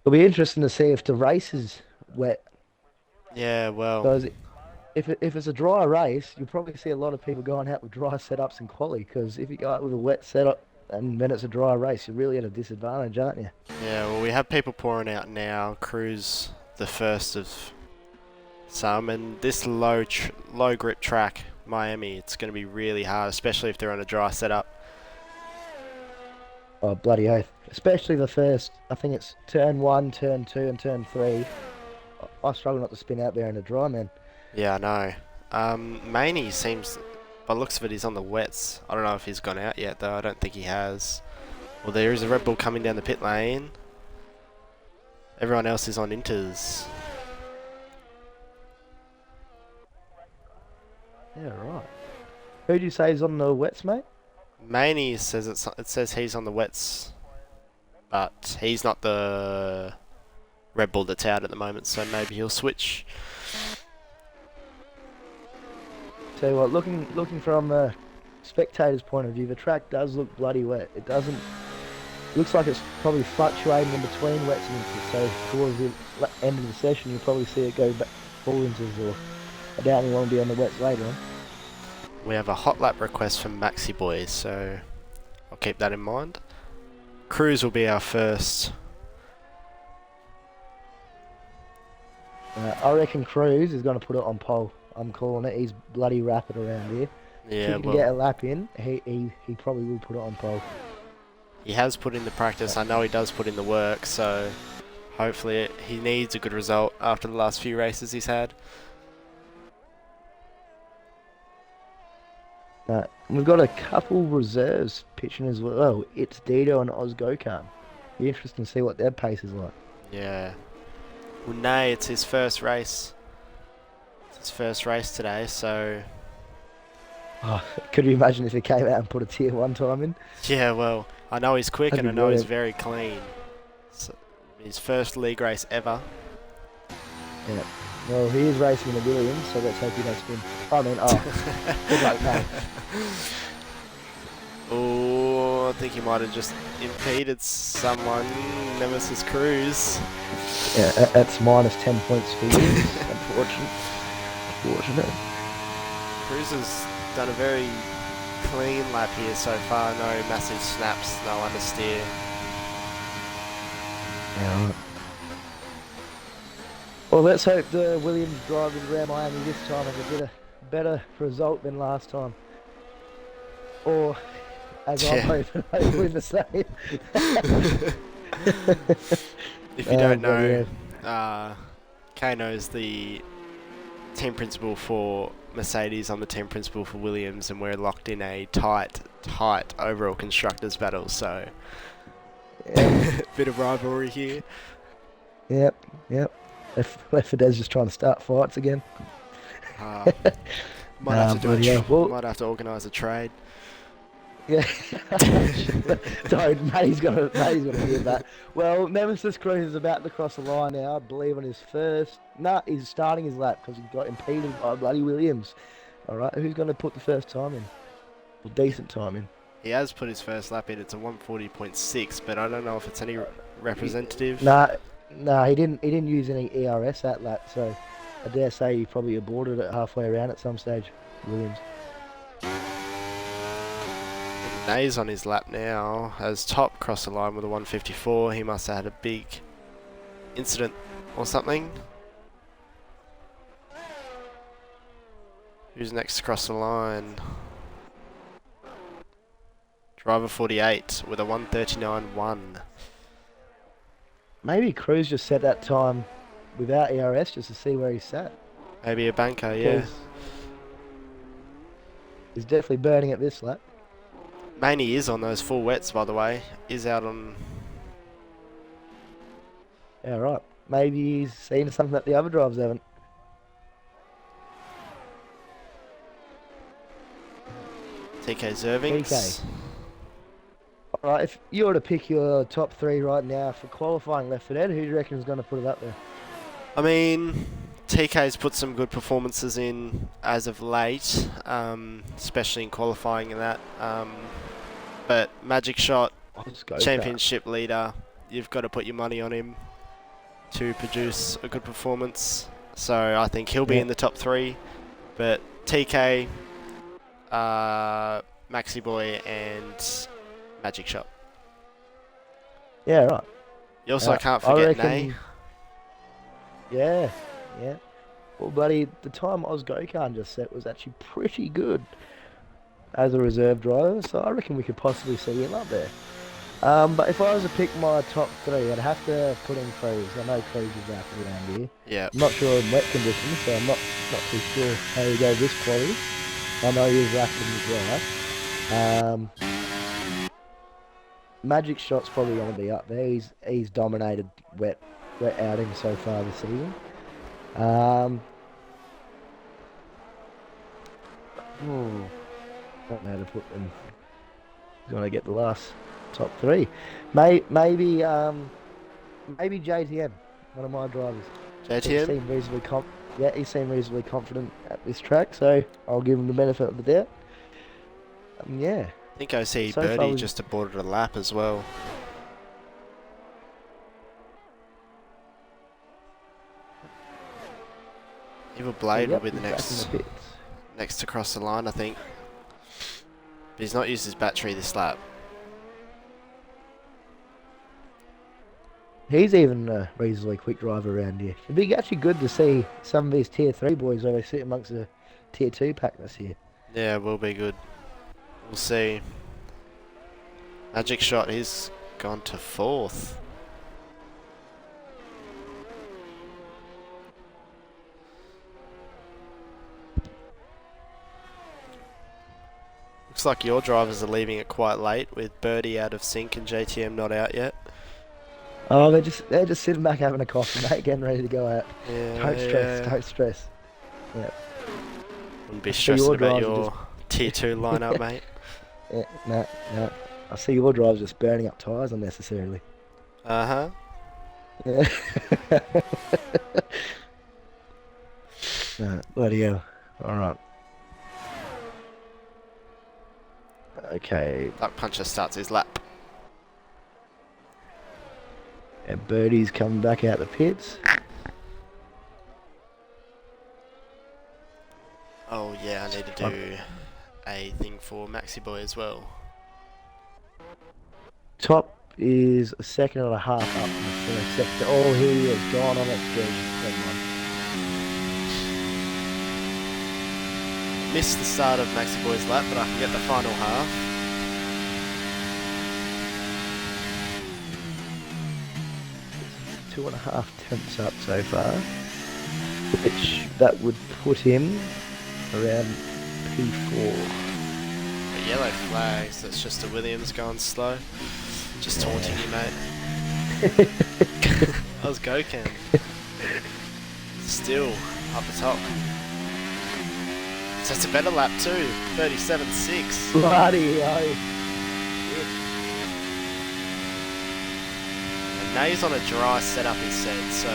It'll be interesting to see if the race is wet. Yeah, well, Because if it's a dry race, you'll probably see a lot of people going out with dry setups in quali. Because if you go out with a wet setup and then it's a dry race, you're really at a disadvantage, aren't you? yeah, well, we have people pouring out now. Cruz, the first of some, and this low grip track, Miami, it's going to be really hard, especially if they're on a dry setup. Oh, bloody oath. Especially the first, I think it's turn one, turn two, and turn three. I struggle not to spin out there in a dry, man. Yeah, I know. Maney seems, by the looks of it, he's on the wets. I don't know if he's gone out yet, though. I don't think he has. Well, there is a Red Bull coming down the pit lane. Everyone else is on inters. Yeah, right. Who do you say is on the wets, mate? Maney says it says he's on the wets, but he's not the Red Bull that's out at the moment, so maybe he'll switch. Tell you what, looking from a spectator's point of view, the track does look bloody wet. It doesn't. Looks like it's probably fluctuating in between wets and inters. So towards the end of the session, you'll probably see it go back full inters, or I doubt anyone will be on the wets later on. We have a hot lap request from Maxi Boy, so I'll keep that in mind. Cruz will be our first. I reckon Cruz is going to put it on pole. I'm calling it. He's bloody rapid around here. If he Yeah, can well, get a lap in, he probably will put it on pole. he has put in the practice. I know he does put in the work, so hopefully he needs a good result after the last few races he's had. We've got a couple reserves pitching as well. It's Dito and Oz Gokhan. Be interesting to see what their pace is like. Yeah. Well, Nay, it's his first race. It's his first race today, so Oh, could you imagine if he came out and put a tier one time in? yeah, well, I know he's quick That'd and be I know he's brilliant. very clean. So, his first league race ever. Yeah. Well, he is racing in the Williams, so let's hope he don't spin. Good luck, mate. Oh, I think he might have just impeded someone. Nemesis Cruz. Yeah, that's minus 10 points for Williams. Unfortunate. Unfortunate. Cruz has done a very clean lap here so far. No massive snaps, no understeer. Yeah, right. Well, let's hope the Williams drivers around Miami this time have a bit of better result than last time. Or, as I'm Yeah. hoping, hopefully the same. If you don't Bloody know, hell. Kano's the team principal for Mercedes. I'm the team principal for Williams, and we're locked in a tight overall constructors battle. So, Yep, bit of rivalry here. yep. Left 4 Dead's just trying to start fights again. Uh, might have to do Bloody hell. Well, might have to organise a trade. yeah. Sorry, Matty's gonna hear that. Well, Nemesis Cruz is about to cross the line now, I believe, on his first. Nah, he's starting his lap because he got impeded by bloody Williams. All right, who's going to put the first time in? Well, decent time in. He has put his first lap in. It's a 140.6, but I don't know if it's any representative. Nah, nah, he didn't use any ERS that lap, so I dare say he probably aborted it halfway around at some stage. Williams. Nay's on his lap now. Has Top crossed the line with a 154. He must have had a big incident or something. Who's next to cross the line? Driver 48 with a 139.1. Maybe Cruz just set that time without ERS just to see where he sat. Maybe a banker, yeah. Because he's definitely burning at this lap. Maney is on those full wets, by the way. Is out on... Yeah, right. Maybe he's seen something that the other drivers haven't. TK TK. Zervings. All right, if you were to pick your top three right now for qualifying Left 4 Dead, who do you reckon is going to put it up there? I mean, TK's put some good performances in as of late, especially in qualifying and that. But Magic Shot, I'll just go for that. championship leader, you've got to put your money on him. to produce a good performance. So I think he'll be Yeah. in the top 3. But TK, Maxi Boy, and Magic Shot. Yeah, right. You also can't I forget reckon. Nay. Yeah, yeah. Well, buddy, the time Oz Gokhan just set was actually pretty good as a reserve driver, so I reckon we could possibly see him up there. But if I was to pick my top 3, I'd have to put in Cruz. I know Cruz is out around here. Yeah. I'm not sure in wet conditions, so I'm not too sure how he goes this quality. I know he is active as well. Magic Shot's probably going to be up there. He's dominated wet outings so far this season. Don't know how to put them. He's going to get the last top 3. Maybe JTM, one of my drivers. He JTM? seemed reasonably confident at this track, so I'll give him the benefit of the doubt. Yeah. I think I see So Birdie far just aborted a lap as well. Evil Blade will be the next to cross the line, I think. But he's not used his battery this lap. He's even a reasonably quick driver around here. It'd be actually good to see some of these tier 3 boys where they sit amongst the tier 2 pack this year. Yeah, it will be good. We'll see. Magic Shot, he's gone to 4th. Looks like your drivers are leaving it quite late with Birdie out of sync and JTM not out yet. Oh, they're just sitting back having a coffee, mate, getting ready to go out. Yeah, Don't stress. Yeah. Wouldn't be stressing about your tier 2 lineup, mate. Yeah, no. I see your drives just burning up tyres unnecessarily. Uh-huh. Yeah. No, bloody hell. Alright. Okay. Duck Puncher starts his lap. And Birdie's coming back out the pits. Oh yeah, I need to do a thing for Maxi Boy as well. Top is a second and a half up in the first sector. Oh, he has gone on it. Never mind. Missed the start of Maxi Boy's lap, but I can get the final half. Two and a half tenths up so far, which that would put him around P4. A yellow flags, that's just a Williams going slow. Just taunting you, mate. That was Gokhan. Still up the top. So it's a better lap too, 37.6. Bloody hell. And Nay's on a dry setup, he said, so...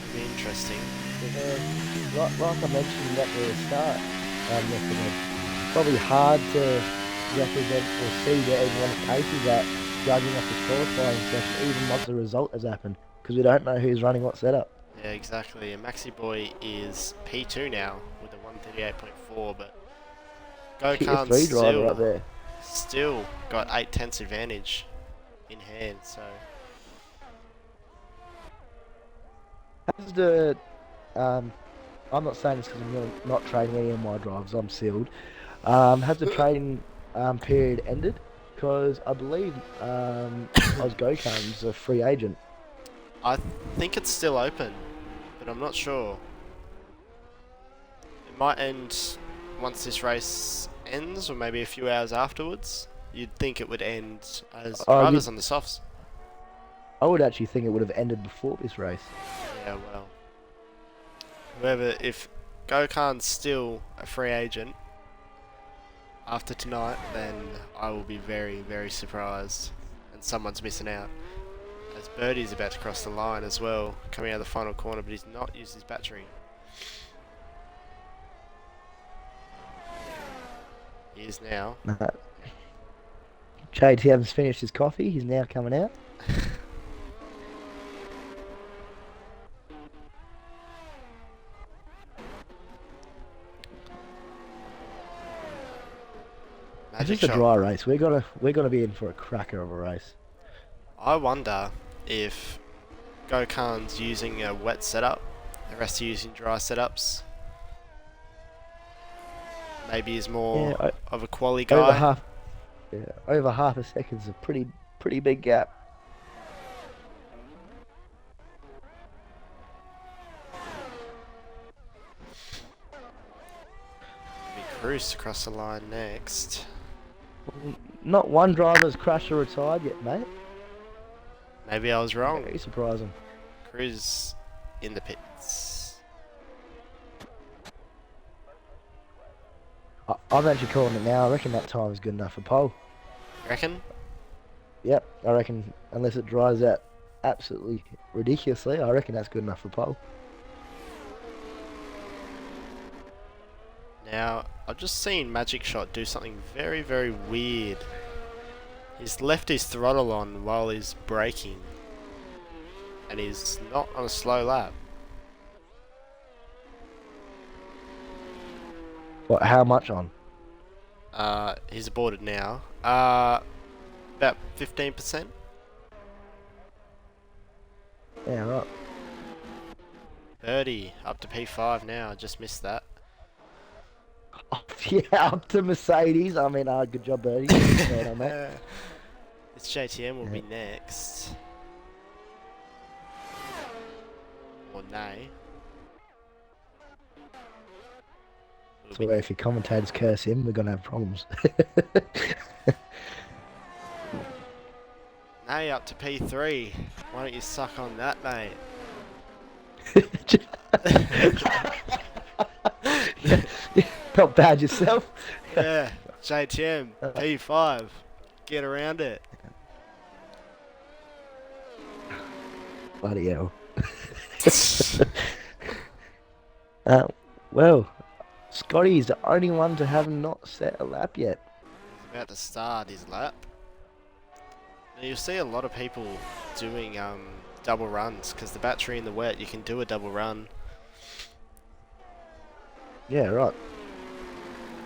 It'll be interesting. Like I mentioned at the start, it's probably hard to represent or see where everyone's pace is at, judging off the qualifying session, even once the result has happened, because we don't know who's running what setup. Yeah, exactly. And Maxi Boy is P2 now with a 138.4, but Gokhan's driver up there. still got 8 tenths advantage in hand, so... Has the I'm not saying this because I'm really not trading any of my drives. I'm sealed. Has the trading period ended? Because I believe Oz Gokhan's a free agent. I think it's still open, but I'm not sure. It might end once this race ends, or maybe a few hours afterwards. You'd think it would end as drivers on the softs. I would actually think it would have ended before this race. Yeah, well. If Gokhan's still a free agent after tonight, then I will be very, very surprised. And someone's missing out. As Birdie's about to cross the line as well, coming out of the final corner, but he's not used his battery. He is now. JTM's finished his coffee. He's now coming out. It's Magic just a shot. dry race. We're gonna be in for a cracker of a race. I wonder if Gokhan's using a wet setup, the rest are using dry setups. Maybe he's more Yeah, of a quali over guy. half. Yeah, over half a second's a pretty big gap. Maybe Cruz across the line next. Not one driver's crashed or retired yet, mate. Maybe I was wrong. Very surprising. Cruz in the pits. I'm actually calling it now. I reckon that time is good enough for pole. Reckon? Yep, I reckon unless it dries out absolutely ridiculously, I reckon that's good enough for pole. Now, I've just seen Magic Shot do something very, very weird. He's left his throttle on while he's braking. And he's not on a slow lap. What? How much on? He's aborted now. About 15%. Yeah, right. 30, up to P5 now. I just missed that. Yeah, up to Mercedes. I mean, good job, Birdie. Well done, mate. This JTM will be next. Or nay. So if your commentators curse him, we're gonna have problems. Nay, up to P3. Why don't you suck on that, mate? Not bad yourself. Yeah, JTM, P5. Get around it. Bloody hell. Well, Scotty's the only one to have not set a lap yet. He's about to start his lap. Now you'll see a lot of people doing double runs because the battery in the wet, you can do a double run. Yeah, right.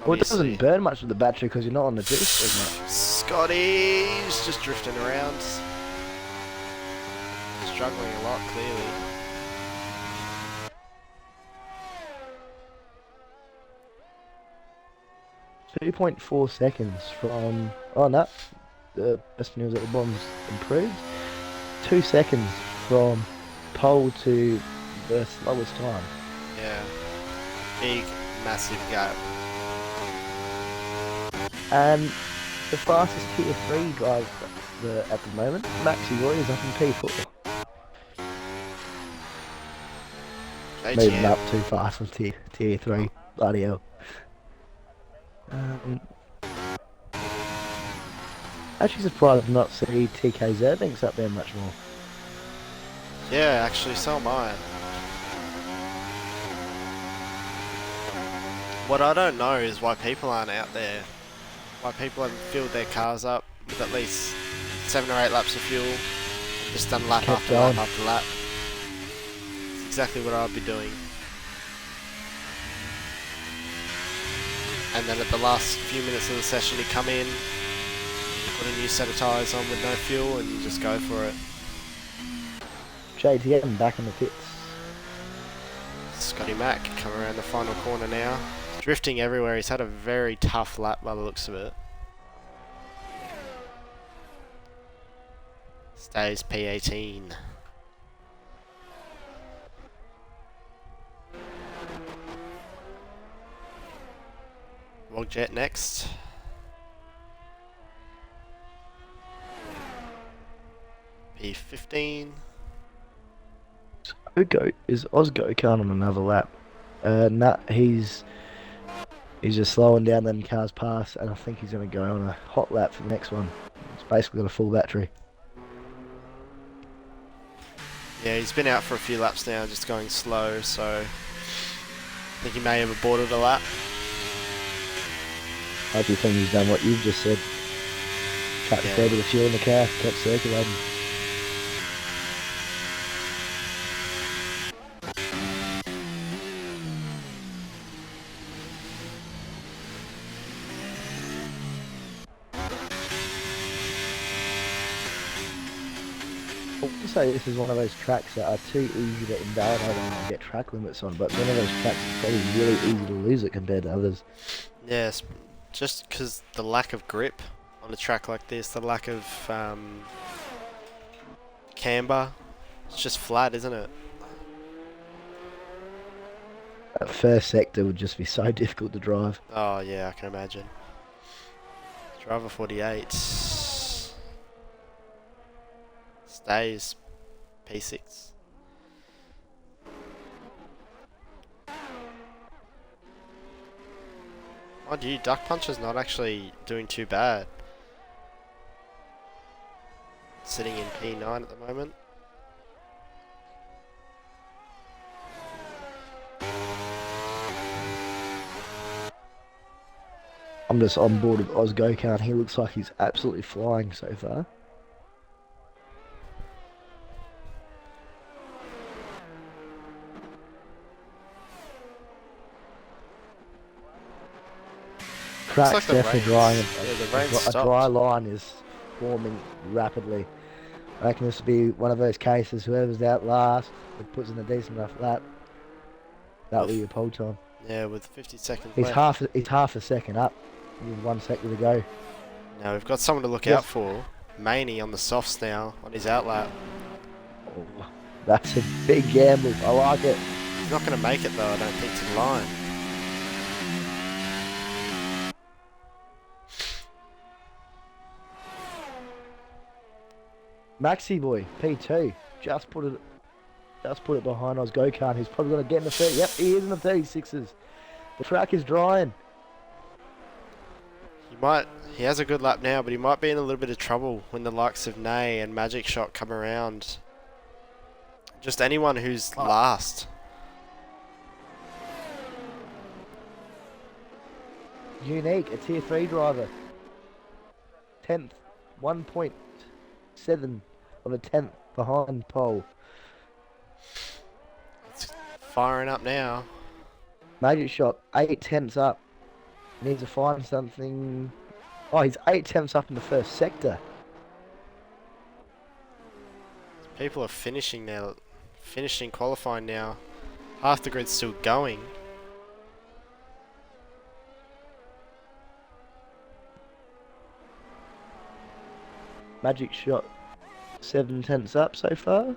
Well, it Obviously. doesn't burn much with the battery because you're not on the juice as much. Scotty's just drifting around. Struggling a lot, clearly. .4 seconds from... Oh, no. The best news at the bottom's improved. 2 seconds from pole to the slowest time. Yeah. Big, massive gap. And the fastest tier 3 driver at the moment, Maxi Roy, is up in P4. Moving up too fast from tier 3. Bloody hell. Actually surprised to not see TK Zerbanks up there much more. Yeah, actually, so am I. What I don't know is why people aren't out there. Why people haven't filled their cars up with at least 7 or 8 laps of fuel and just done lap Kept after going. lap after lap. It's exactly what I'd be doing. And then at the last few minutes of the session you come in, you put a new set of tyres on with no fuel and you just go for it. JTM back in the pits. Scotty Mack coming around the final corner now. Drifting everywhere, he's had a very tough lap by the looks of it. Stays P18. Wogjet next. P15. Is Osgo can't on another lap? Nah, he's just slowing down, then cars pass, and I think he's going to go on a hot lap for the next one. It's basically got a full battery. Yeah, he's been out for a few laps now, just going slow, so I think he may have aborted a lap. I do think he's done what you've just said. Chucked a Yeah. fair bit of fuel in the car, kept circulating. I wouldn't say this is one of those tracks that are too easy to invalidate and get track limits on, but it's one of those tracks that's probably really easy to lose it compared to others. Yes, just because the lack of grip on a track like this, the lack of camber, it's just flat, isn't it? That first sector would just be so difficult to drive. Oh yeah, I can imagine. Driver 48 stays P6. Mind you, Duck Puncher's not actually doing too bad. Sitting in P9 at the moment. I'm just on board with Oz Gokhan. He looks like he's absolutely flying so far. Track's like the definitely rain's- drying. yeah, the rain's A stopped. dry line is forming rapidly. I reckon this will be one of those cases. Whoever's out last, that puts in a decent enough lap, that'll be your pole time. Yeah, with 50 seconds He's left. half a second up with 1 second to go. Now we've got someone to look Yes. out for. Maney on the softs now, on his outlap. Oh, that's a big gamble. I like it. He's not going to make it though, I don't think, to the line. Maxi boy, P2, just put it behind Oz Gokhan. He's probably going to get in the 30. Yep, he is in the 36s. The track is drying. He has a good lap now, but he might be in a little bit of trouble when the likes of Nay and Magic Shot come around. Just anyone who's last. Unique, a tier 3 driver. 10th, 1.7 of a 10th behind pole. It's firing up now. Magic Shot, 8 tenths up. Needs to find something. Oh, he's 8 tenths up in the first sector. People are finishing now. Finishing qualifying now. Half the grid's still going. Magic Shot, 7 tenths up so far.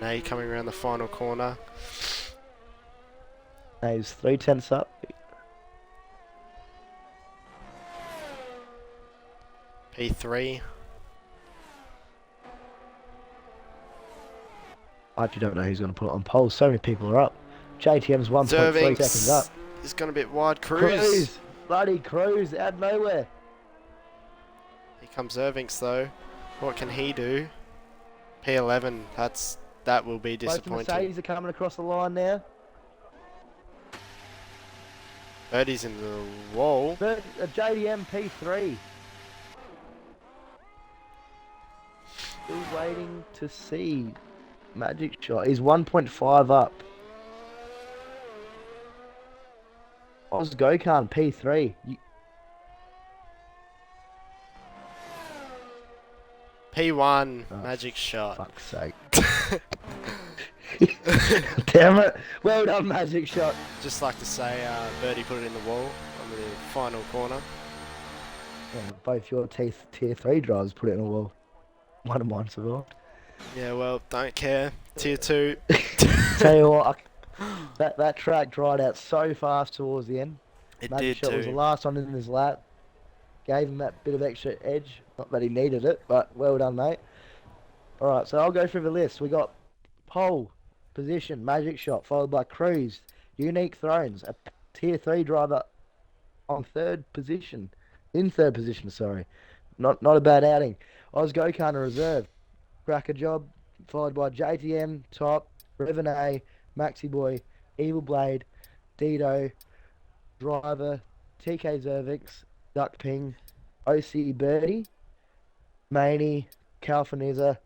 Nay coming around the final corner. Now he's 3 tenths up. P3. I actually don't know who's going to put it on pole. So many people are up. JTM's 1.3 seconds up. He's gone a bit wide. Cruz. Bloody Cruz out of nowhere. Here comes Irvinks though. What can he do? P11. That will be Both the disappointing. Mercedes are coming across the line now. Birdie's in the wall. But a JDM P3. Still waiting to see Magic Shot. He's 1.5 up. Oz Gokhan P3. P1. Oh, Magic Shot. Fuck's sake. Damn it. Well done, Magic Shot. Just like to say, Birdie put it in the wall on the final corner. Yeah, both your tier 3 drivers put it in a wall. One of mine survived. Yeah, well, don't care. Tier 2. Tell you what, that track dried out so fast towards the end. It Magic did Shot was the too. last one in his lap. Gave him that bit of extra edge. Not that he needed it, but well done, mate. Alright, so I'll go through the list. We got pole position, Magic Shot, followed by Cruz, Unique Thrones, a tier 3 driver on third position. In third position, sorry. Not a bad outing. Oz Gokhan reserve. Cracker job, followed by JTM, Top, Revenet, Maxi Boy, Evil Blade, Dido, Driver, TK Zervix, Duck Ping, OC Birdie, Maney, Calfinizer,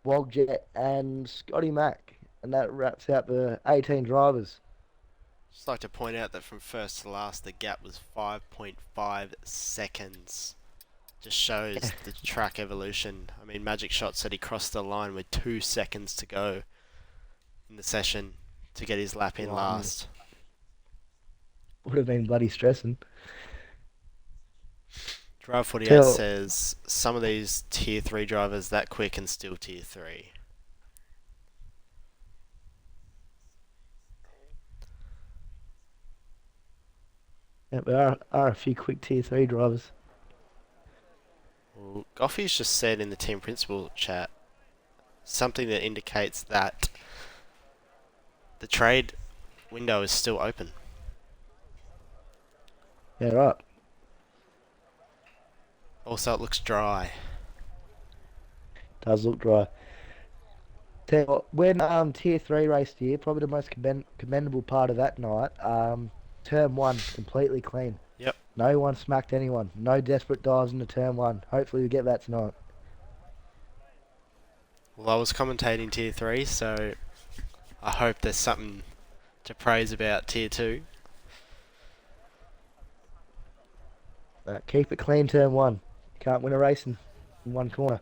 Wogjet, and Scotty Mack. And that wraps out the 18 drivers. Just like to point out that from first to last, the gap was 5.5 seconds. Just shows the track evolution. I mean, Magic Shot said he crossed the line with 2 seconds to go in the session to get his lap in Blimey. last. Would have been bloody stressing. Drive 48 Tell, says some of these tier 3 drivers that quick and still tier 3. yeah, there are a few quick tier 3 drivers. Well, Goffy's just said in the team principal chat something that indicates that the trade window is still open. Yeah, right. Also, it looks dry. Does look dry. Tell you what, when tier 3 raced here, probably the most commendable part of that night, turn 1 completely clean. Yep. No one smacked anyone. No desperate dives into turn 1. Hopefully we get that tonight. Well, I was commentating tier 3, so I hope there's something to praise about tier 2. Keep it clean turn 1. Can't win a race in one corner.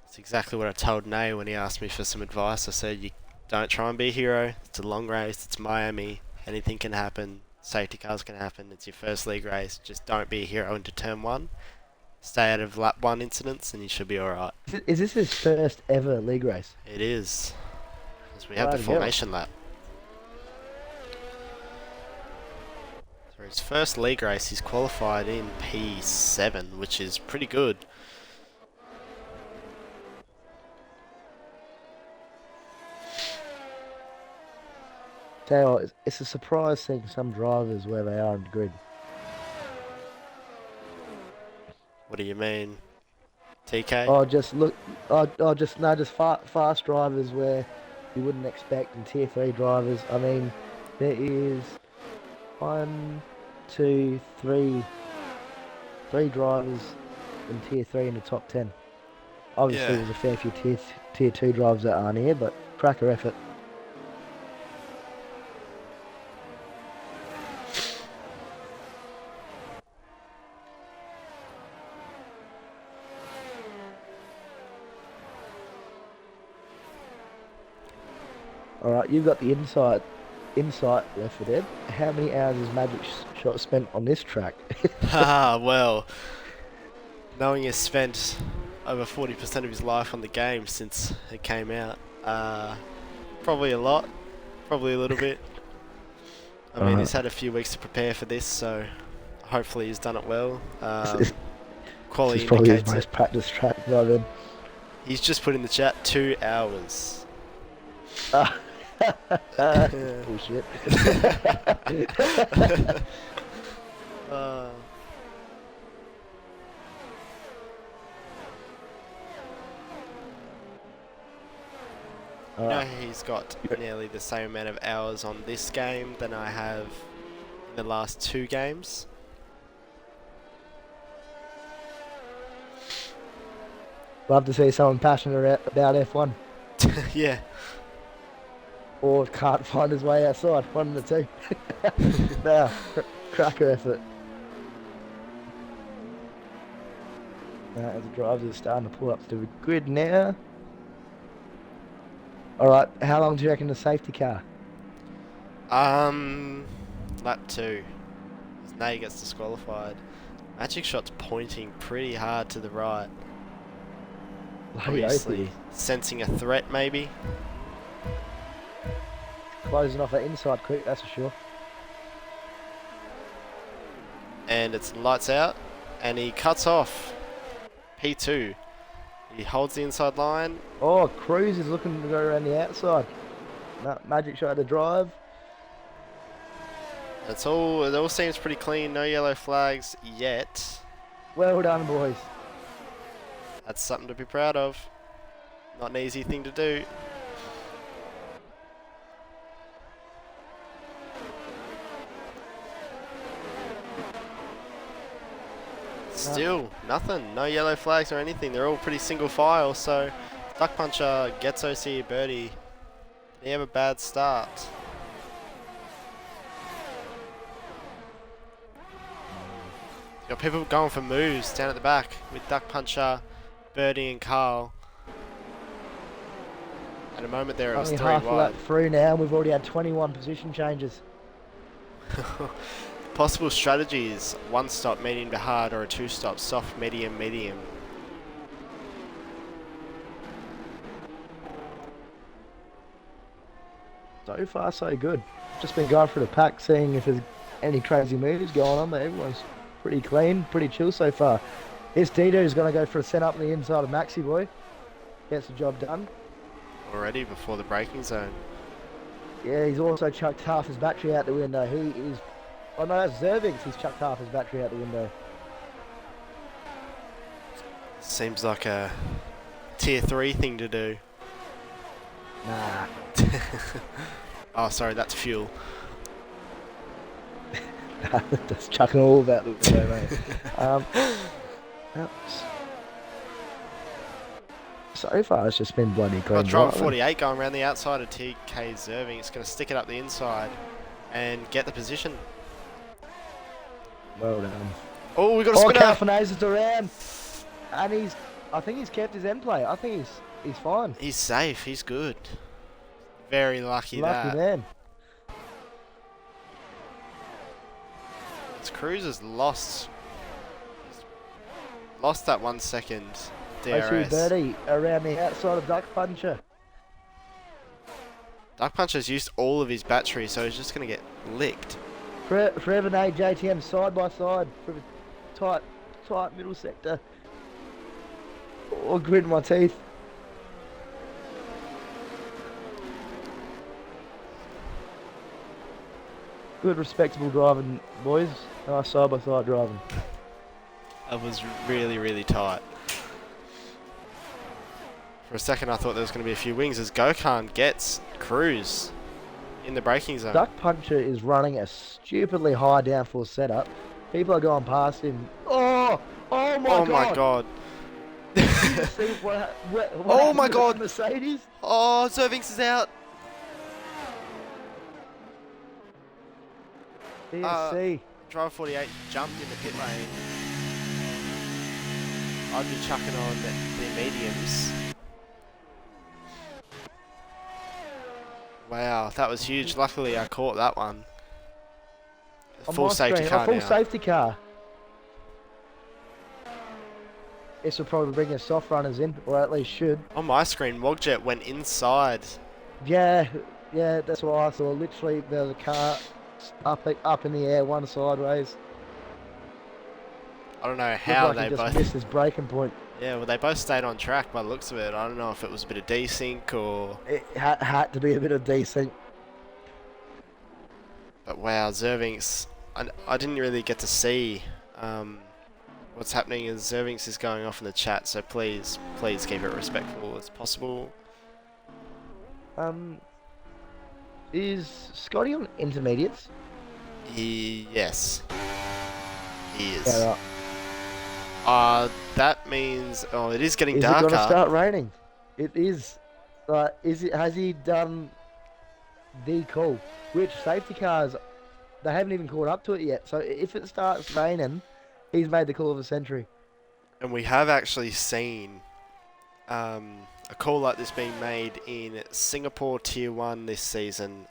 That's exactly what I told Nay when he asked me for some advice. I said, you don't try and be a hero. It's a long race. It's Miami. Anything can happen. Safety cars can happen. It's your first league race. Just don't be a hero into turn 1. Stay out of lap 1 incidents and you should be alright. Is this his first ever league race? It is. Because we have the Bloody hell. formation lap. For his first league race, he's qualified in P7, which is pretty good. Tell you what, it's a surprise seeing some drivers where they are in the grid. What do you mean? TK? Oh, just look. Oh, just fast drivers where you wouldn't expect, and tier 3 drivers. I mean, there is one, two, three drivers in tier 3 in the top 10. Obviously, Yeah. there's a fair few tier 2 drivers that aren't here, but cracker effort. All right, you've got the insight left for Ed. How many hours has Magic Shot spent on this track? Well, knowing he's spent over 40% of his life on the game since it came out, probably a lot, probably a little bit. I mean, he's had a few weeks to prepare for this, so hopefully he's done it well. This Quality is probably his indicates it. most practiced track by then. He's just put in the chat 2 hours. Bullshit. You know, he's got nearly the same amount of hours on this game than I have in the last 2 games. Love to see someone passionate about F1 Yeah. or can't find his way outside. One of the two. Now, cracker effort. As the drivers are starting to pull up to the grid now. Alright, how long do you reckon the safety car? Lap 2. Nay gets disqualified. Magic Shot's pointing pretty hard to the right. Bloody oath Obviously, it is. sensing a threat maybe. Closing off that inside quick, that's for sure. And it's lights out. And he cuts off P2. He holds the inside line. Oh, Cruz is looking to go around the outside. No, Magic Shot to drive. It all seems pretty clean. No yellow flags yet. Well done, boys. That's something to be proud of. Not an easy thing to do. Still, nothing. No yellow flags or anything. They're all pretty single file, so Duck Puncher gets OC a birdie. Did he have a bad start? Got people going for moves down at the back with Duck Puncher, Birdie and Carl. At a moment there it was Only 3 half a wide. lap through now. We've already had 21 position changes. Possible strategies: 1 stop, medium to hard, or a 2 stop, soft, medium, medium. So far, so good. Just been going through the pack, seeing if there's any crazy moves going on, but everyone's pretty clean, pretty chill so far. This Dito is going to go for a set up on the inside of Maxi Boy. Gets the job done. Already before the braking zone. Yeah, he's also chucked half his battery out the window. He is... Oh no, that's Zervix. He's chucked half his battery out the window. Seems like a tier 3 thing to do. Nah. Oh, sorry, that's fuel. Just chucking all of out the window, mate. Oops. So far, it's just been bloody clean. Got driver 48 going around the outside of TK Zerving. It's going to stick it up the inside and get the position. Well done. Oh, we got a Oh, spinner. Calfinazes around. And I think he's kept his end play. I think he's fine. He's safe. He's good. Very lucky, Lucky that. man. It's Cruz has lost that 1 second Actually, DRS. birdie around the outside of Duck Puncher. Duck Puncher's used all of his battery, so he's just going to get licked. Forever and JTM side by side for a tight middle sector. Oh, grit in my teeth. Good, respectable driving, boys. Nice side by side driving. That was really, really tight. For a second, I thought there was going to be a few wings as Gokhan gets Cruz in the braking zone. Duck Puncher is running a stupidly high downforce setup. People are going past him. Oh my god! Oh my god! Did you see what Oh my happened to god! the Mercedes? Oh, Zervings is out. DSC. Driver 48 jumped in the pit lane. I'd be chucking on the mediums. Wow, that was huge. Luckily, I caught that one. On Full my safety screen, car a full now. safety car. This will probably bring us soft runners in, or at least should. On my screen, Mogjet went inside. Yeah, that's what I saw. Literally, there was a car up in the air, one sideways. I don't know how Looked like they he just both... missed his braking point. Yeah, well, they both stayed on track by the looks of it. I don't know if it was a bit of desync or... It had to be a bit of decent. But wow, Zervings... I didn't really get to see what's happening as Zervings is going off in the chat, so please keep it respectful as possible. Is Scotty on intermediates? Yes. He is. Yeah, That means... Oh, it is getting is darker. it going to start raining? It is. Has he done the call? Which safety cars, they haven't even caught up to it yet. So if it starts raining, he's made the call of the century. And we have actually seen a call like this being made in Singapore Tier 1 this season,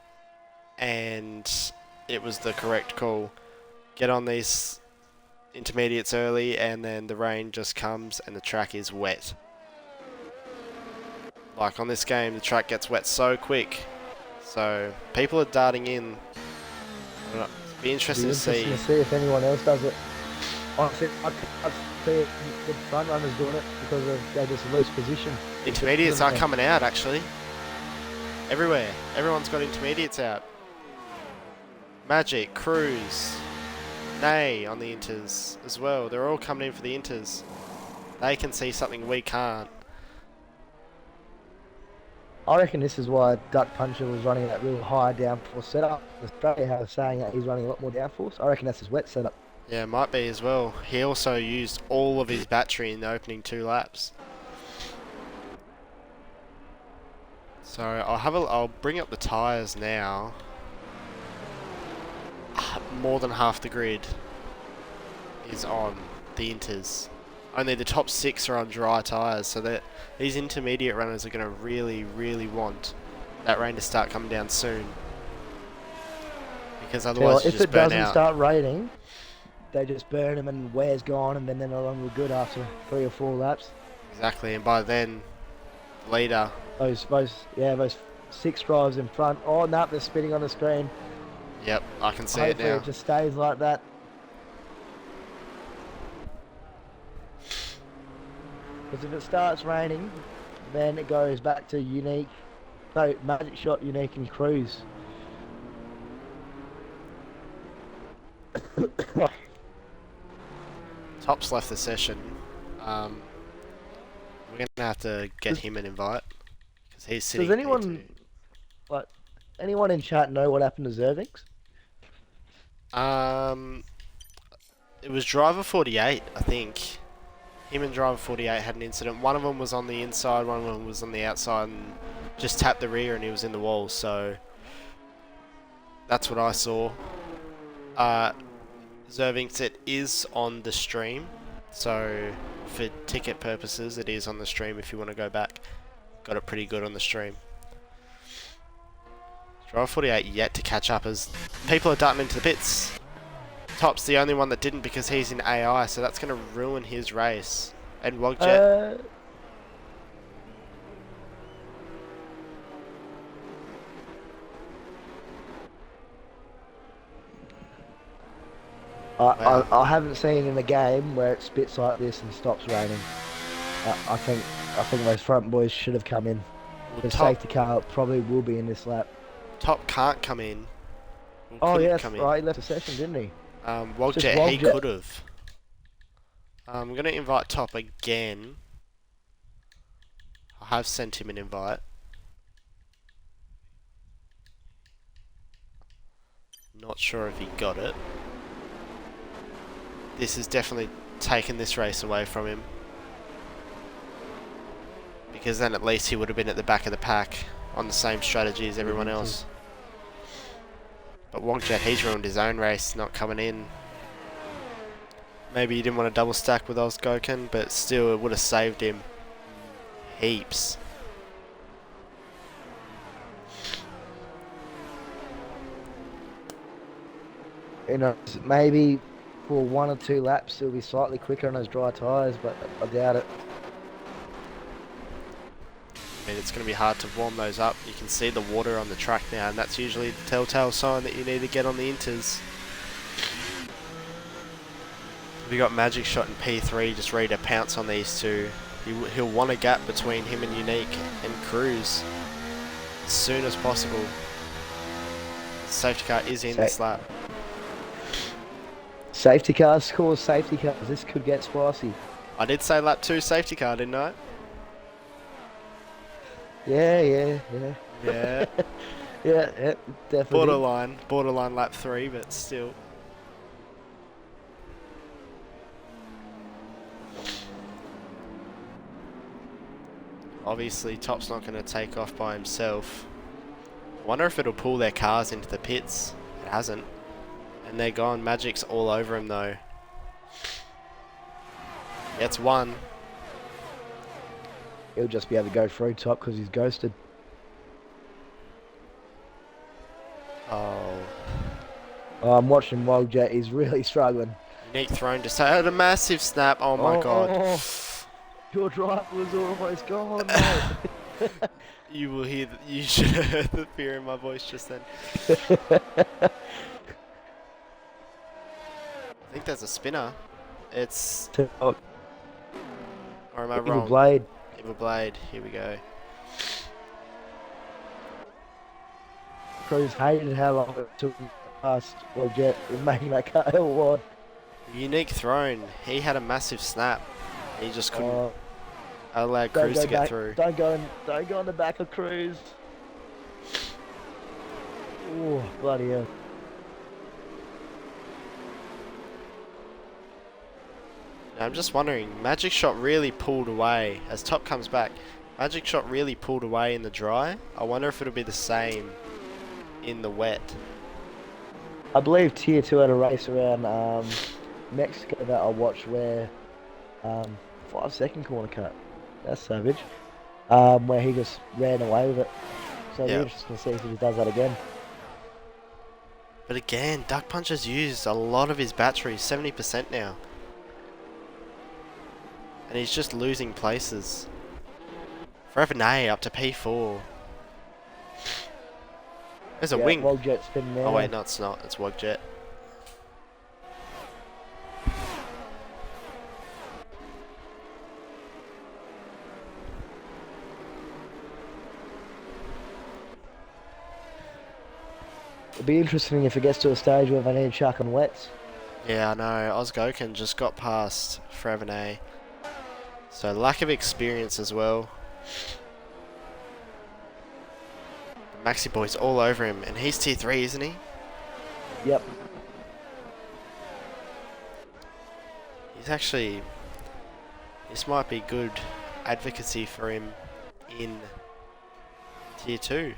and it was the correct call. Get on these intermediates early, and then the rain just comes and the track is wet. Like on this game, the track gets wet so quick, so people are darting in. I don't know, it'd be interesting to see. To see if anyone else does it. I see the front runners doing it because they just lose position. Intermediates are coming out actually. Everywhere. Everyone's got intermediates out. Magic, Cruz, Nay on the inters as well. They're all coming in for the inters. They can see something we can't. I reckon this is why Duck Puncher was running that real high downforce setup. Australia was saying that he's running a lot more downforce. I reckon that's his wet setup. Yeah, might be as well. He also used all of his battery in the opening 2 laps. So I'll bring up the tyres now. More than half the grid is on the inters. Only the top 6 are on dry tyres, so that these intermediate runners are going to really, really want that rain to start coming down soon. Because otherwise you If just it burn doesn't out. start raining, they just burn them and wear's gone, and then they're no longer good after 3 or 4 laps. Exactly, and by then, the leader. Those 6 drives in front. Oh no, they're spinning on the screen. Yep, I can see it Hopefully now. it just stays like that. Because if it starts raining, then it goes back to Magic Shot, Unique, and Cruise. Top's left the session. We're going to have to get him an invite. Because he's sitting Does P2. like anyone in chat know what happened to Zervix? It was driver 48, I think. Him and driver 48 had an incident. One of them was on the inside, one of them was on the outside, and just tapped the rear and he was in the wall. So that's what I saw. Zervix, it is on the stream. So for ticket purposes, it is on the stream if you want to go back. Got it pretty good on the stream. Driver 48 yet to catch up as people are darting into the pits. Top's the only one that didn't because he's in AI, so that's going to ruin his race. And Wogjet. Wow. I haven't seen in a game where it spits like this and stops raining. I think those front boys should have come in. Well, The safety car probably will be in this lap. Top can't come in. Oh yes, right. He left the session, didn't he? Wogjet, he could have. I'm going to invite Top again. I have sent him an invite. Not sure if he got it. This has definitely taken this race away from him. Because then at least he would have been at the back of the pack on the same strategy as everyone else. But Wogjet, he's ruined his own race, not coming in. Maybe he didn't want to double stack with Ozgoken, but still it would have saved him heaps. You know, maybe for 1 or 2 laps he'll be slightly quicker on those dry tyres, but I doubt it. I mean, it's going to be hard to warm those up. You can see the water on the track now, and that's usually the telltale sign that you need to get on the inters. We got Magic Shot in P3, just ready to pounce on these two. He'll want a gap between him and Unique and Cruise as soon as possible. Safety car is in this lap. Safety cars cause safety cars. This could get spicy. I did say lap 2 safety car, didn't I? Yeah. Yeah. yeah, definitely. Borderline lap 3, but still. Obviously, Top's not going to take off by himself. Wonder if it'll pull their cars into the pits. It hasn't. And they're gone. Magic's all over him, though. Gets one. He'll just be able to go through Top because he's ghosted. Oh. I'm watching Wogjet. He's really struggling. Unique thrown just had a massive snap. Oh my god. Your drive was almost gone, mate. You will hear. You should have heard the fear in my voice just then. I think there's a spinner. It's. Or am I wrong? Evil Blade. Evil Blade. Here we go. Cruz hated how long it took past Wogjet in making that car hell wide. Unique thrown. He had a massive snap. He just couldn't allow Cruz to get through. Don't go on the back of Cruz. Oh, bloody hell. Now, I'm just wondering, Magic Shot really pulled away as Top comes back. Magic Shot really pulled away in the dry. I wonder if it'll be the same in the wet. I believe Tier 2 had a race around Mexico that I watched where 5 second corner cut. That's savage. Where he just ran away with it. So it'll be Yeah. interesting to see if he does that again. But again, Duck Punch has used a lot of his battery, 70% now. And he's just losing places. Forever Nay up to P4. There's a wing. Wogjet spinning there. Oh wait, no it's not. It's Wogjet. It'll be interesting if it gets to a stage where they need to chuck on wets. Yeah, I know. Ozgoken just got past Forever Nay. So lack of experience as well. Maxi Boy's all over him, and he's tier 3, isn't he? Yep. He's actually... This might be good advocacy for him in tier 2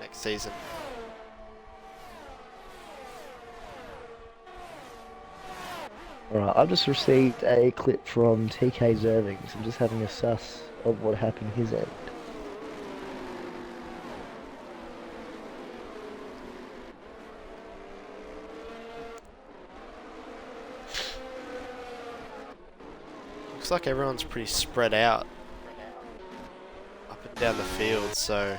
next season. Alright, I've just received a clip from TK Zervings. I'm just having a suss of what happened his end. Looks like everyone's pretty spread out up and down the field, so...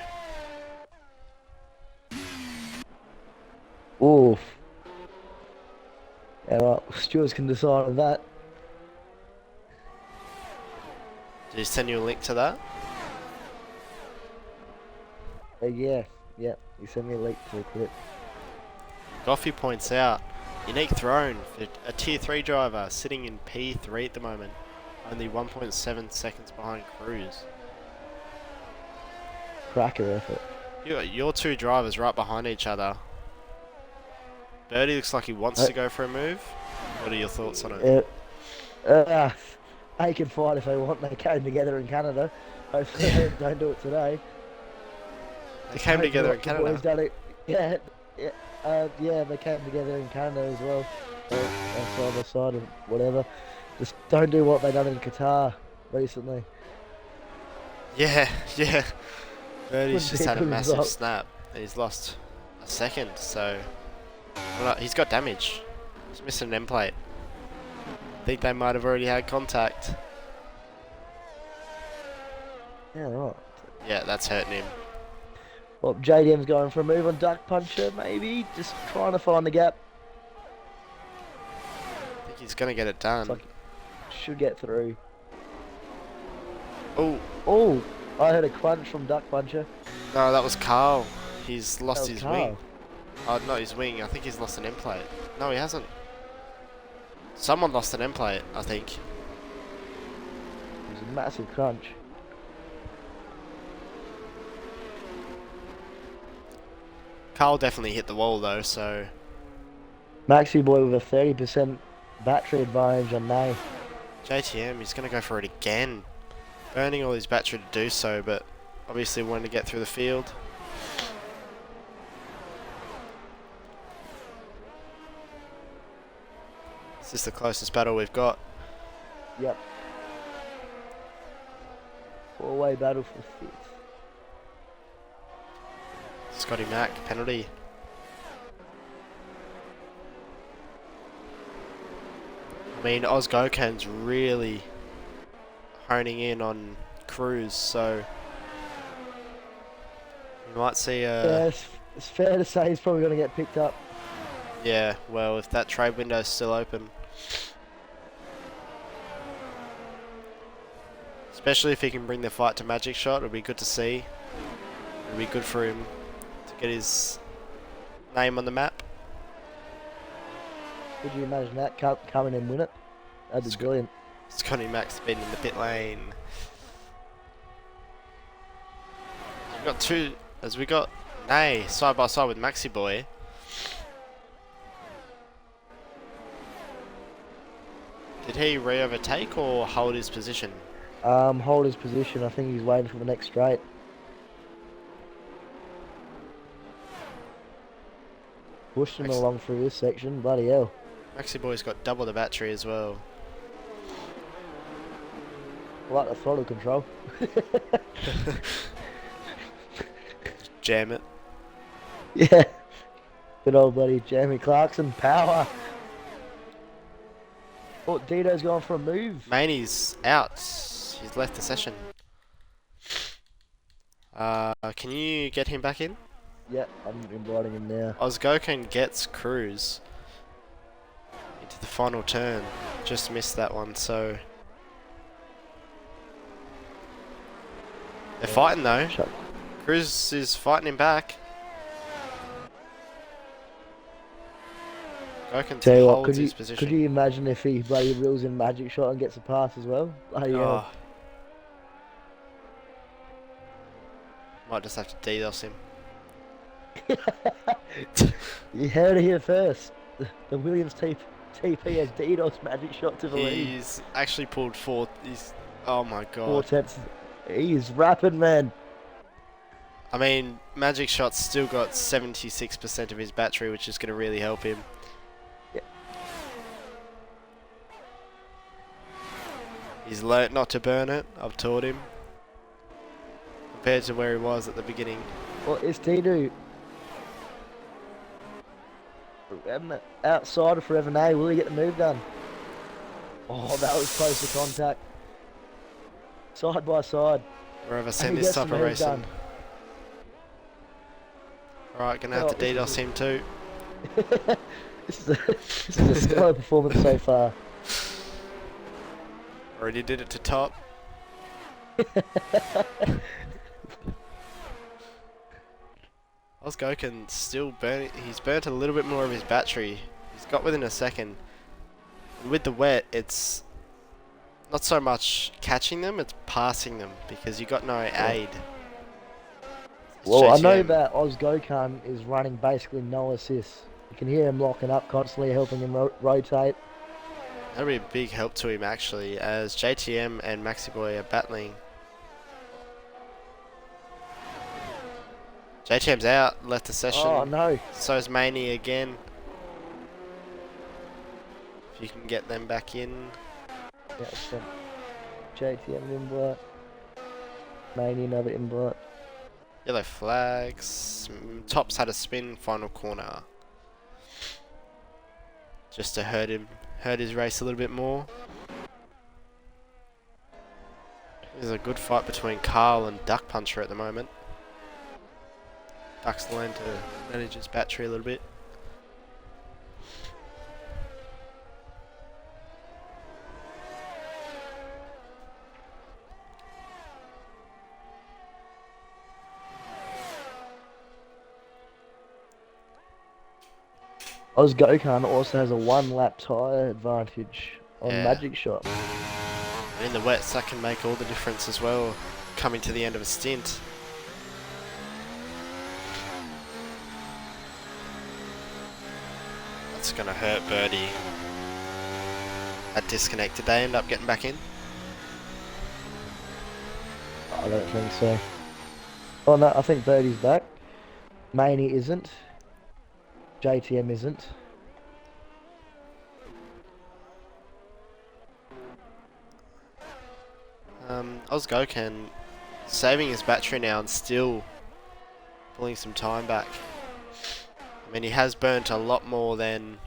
Oof. Alright, stewards can decide on that. Did he send you a link to that? Yeah, he sent me a link to the clip. Goffey points out, unique throne for a tier 3 driver sitting in P3 at the moment. Only 1.7 seconds behind Cruz. Cracker effort. You got your two drivers right behind each other. Birdie looks like he wants to go for a move. What are your thoughts on it? They can fight if they want. They came together in Canada. Hopefully they don't do it today. They came together in The boys Canada. done it. Yeah, they came together in Canada as well. Side by side and whatever. Just don't do what they done in Qatar recently. Yeah. Birdie's Wouldn't just be a had a good massive result. snap. And he's lost a second, so... Well, he's got damage. He's missing an end plate. I think they might have already had contact. Yeah, right. Yeah, that's hurting him. Well, JDM's going for a move on Duck Puncher, maybe. Just trying to find the gap. I think he's going to get it done. Like, should get through. Oh, I heard a crunch from Duck Puncher. no, that was Carl. He's lost That was his Carl. wing. Oh, not his wing. I think he's lost an end plate. No, he hasn't. Someone lost an end plate, I think. It was a massive crunch. Carl definitely hit the wall though, so... Maxi Boy with a 30% battery advantage on Nay. JTM, he's going to go for it again. Burning all his battery to do so, but obviously wanting to get through the field. Is this the closest battle we've got? Yep. 4-way battle for 5th. Scotty Mack, penalty. I mean, Ozgoken's really honing in on Cruz, so we might see Yeah, it's fair to say he's probably going to get picked up. yeah, well, if that trade window's still open. Especially if he can bring the fight to Magic Shot, it'll be good to see. It'll be good for him to get his name on the map. Could you imagine that coming and win it? That'd be brilliant. Scotty Mack's been in the pit lane. We've got two, as we got Nay side by side with Maxi Boy. Did he re-overtake or hold his position? Hold his position. I think he's waiting for the next straight. Pushed him along through this section. Bloody hell. Maxi Boy's got double the battery as well. I like the throttle control. Jam it. Yeah. Good old buddy Jamie Clarkson. Power. Oh, Dito's going for a move. Maney's out. He's left the session. Can you get him back in? Yep, I'm inviting him now. Ozgoken gets Cruz into the final turn. Just missed that one, so... They're fighting though. Cruz is fighting him back. Goken Tell you what, holds his position. could you imagine if he bloody reels in Magic Shot and gets a pass as well? Bloody hell. Might just have to DDoS him. You heard it here first. The Williams TP has DDoS Magic Shot to the lead. He's actually pulled four. Oh my god. 4/10. He's rapid, man. I mean, Magic Shot's still got 76% of his battery, which is going to really help him. Yeah. He's learnt not to burn it. I've taught him. Compared to where he was at the beginning. Well, it's Dito. Outside of Forever Nay, will he get the move done? Oh, that was close to contact. Side by side. Wherever send this type of racing. Alright, gonna have to DDoS him too. This is a stellar performance so far. Already did it to top. Ozgoken still burning. He's burnt a little bit more of his battery. He's got within a second. And with the wet, it's not so much catching them, it's passing them because you got no aid. Well, I know that Ozgoken is running basically no assists. You can hear him locking up constantly, helping him rotate. That'll be a big help to him actually, as JTM and Maxi Boy are battling. JTM's out, left the session. Oh no. So's Maney again. If you can get them back in. Yeah, so JTM invite. Maney another invite. Yellow flags. Top's had a spin, final corner. Just to hurt his race a little bit more. There's a good fight between Carl and Duck Puncher at the moment. Duck's learned to manage his battery a little bit. Ozgoken also has a 1 lap tyre advantage on Magic Shot. And in the wets, that can make all the difference as well, coming to the end of a stint. That's going to hurt Birdie. That disconnect, did they end up getting back in? I don't think so. Oh no, I think Birdie's back. Maney isn't. JTM isn't. Ozgoken saving his battery now and still pulling some time back. I mean, he has burnt a lot more than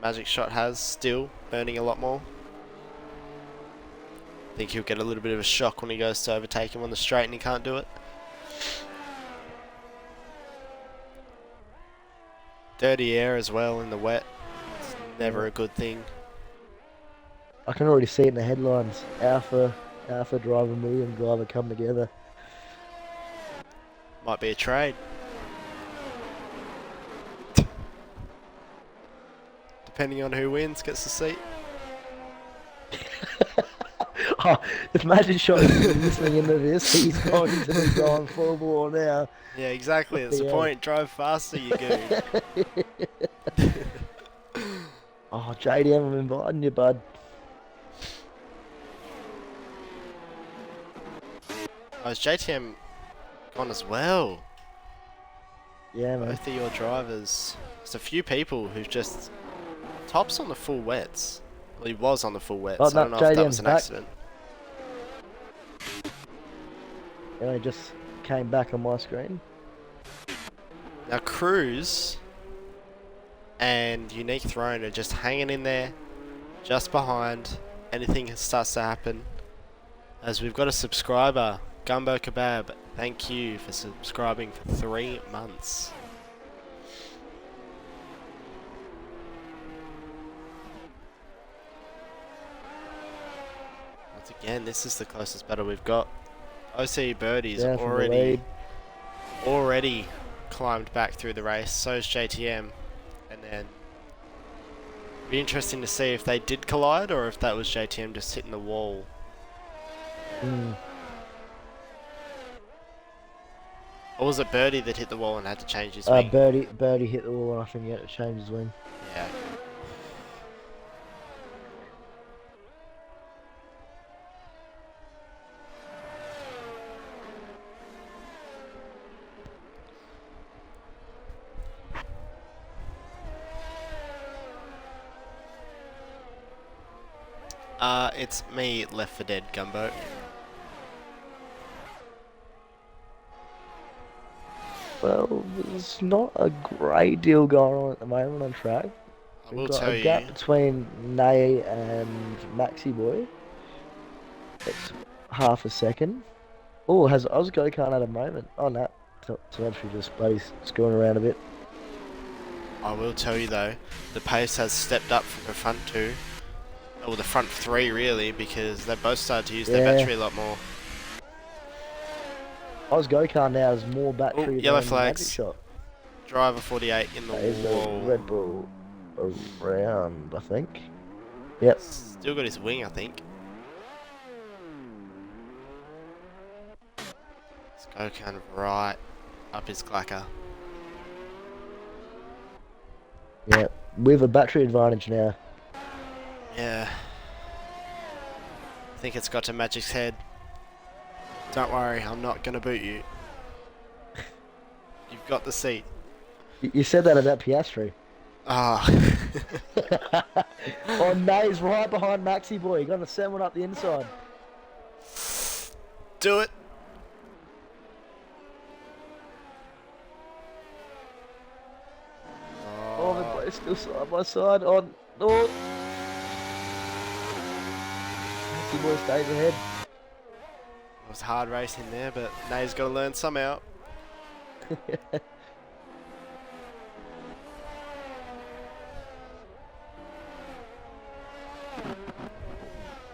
Magic Shot has, still burning a lot more. I think he'll get a little bit of a shock when he goes to overtake him on the straight and he can't do it. Dirty air as well in the wet. It's never a good thing. I can already see it in the headlines. Alpha driver, medium driver come together. Might be a trade. Depending on who wins, gets the seat. Oh, if Magic Shot is listening into this, he's going to be going full ball now. Yeah, exactly. That's the point. Drive faster, you goon. Oh, JDM, I'm inviting you, bud. Oh, is JTM gone as well? Yeah, man. Both of your drivers. There's a few people who've just... Top's on the full wets. Well, he was on the full Oh wets. I no, don't know if that was JDM's an back. accident. It only just came back on my screen. Now, Cruz and Unique Throne are just hanging in there, just behind. Anything starts to happen. As we've got a subscriber, Gumbo Kebab. Thank you for subscribing for 3 months. Once again, this is the closest battle we've got. OC Birdie's Down from the lead. already climbed back through the race. So's JTM, and then be interesting to see if they did collide or if that was JTM just hitting the wall. Mm. Or was it Birdie that hit the wall and had to change his wing? Birdie hit the wall and I think he had to change his wing. Yeah. It's me, Left for Dead Gumbo. Well, there's not a great deal going on at the moment on track. I will We've got tell a gap you. between Nay and Maxi Boy. It's half a second. Oh, has Ozgo can't at a moment. Oh no, telemetry just bloody screwing around a bit. I will tell you though, the pace has stepped up from the front two. Or the front three really, because they both started to use their battery a lot more. Ozgo car now has more Ooh, battery yellow than flags. Magic Shot. Driver 48 in the That is wall. a Red Bull around, I think. Yep. Still got his wing, I think. Let's go kind of right up his clacker. Yep. With a battery advantage now. Yeah. I think it's got to Magic's head. Don't worry, I'm not going to boot you. You've got the seat. You said that about Piastri. Ah. Oh, Nay's right behind Maxi Boy. Gonna send one up the inside. Do it. Oh, they're both still side by side. Oh, no. Maxi Boy stays ahead. It was hard racing there, but Nay's got to learn somehow.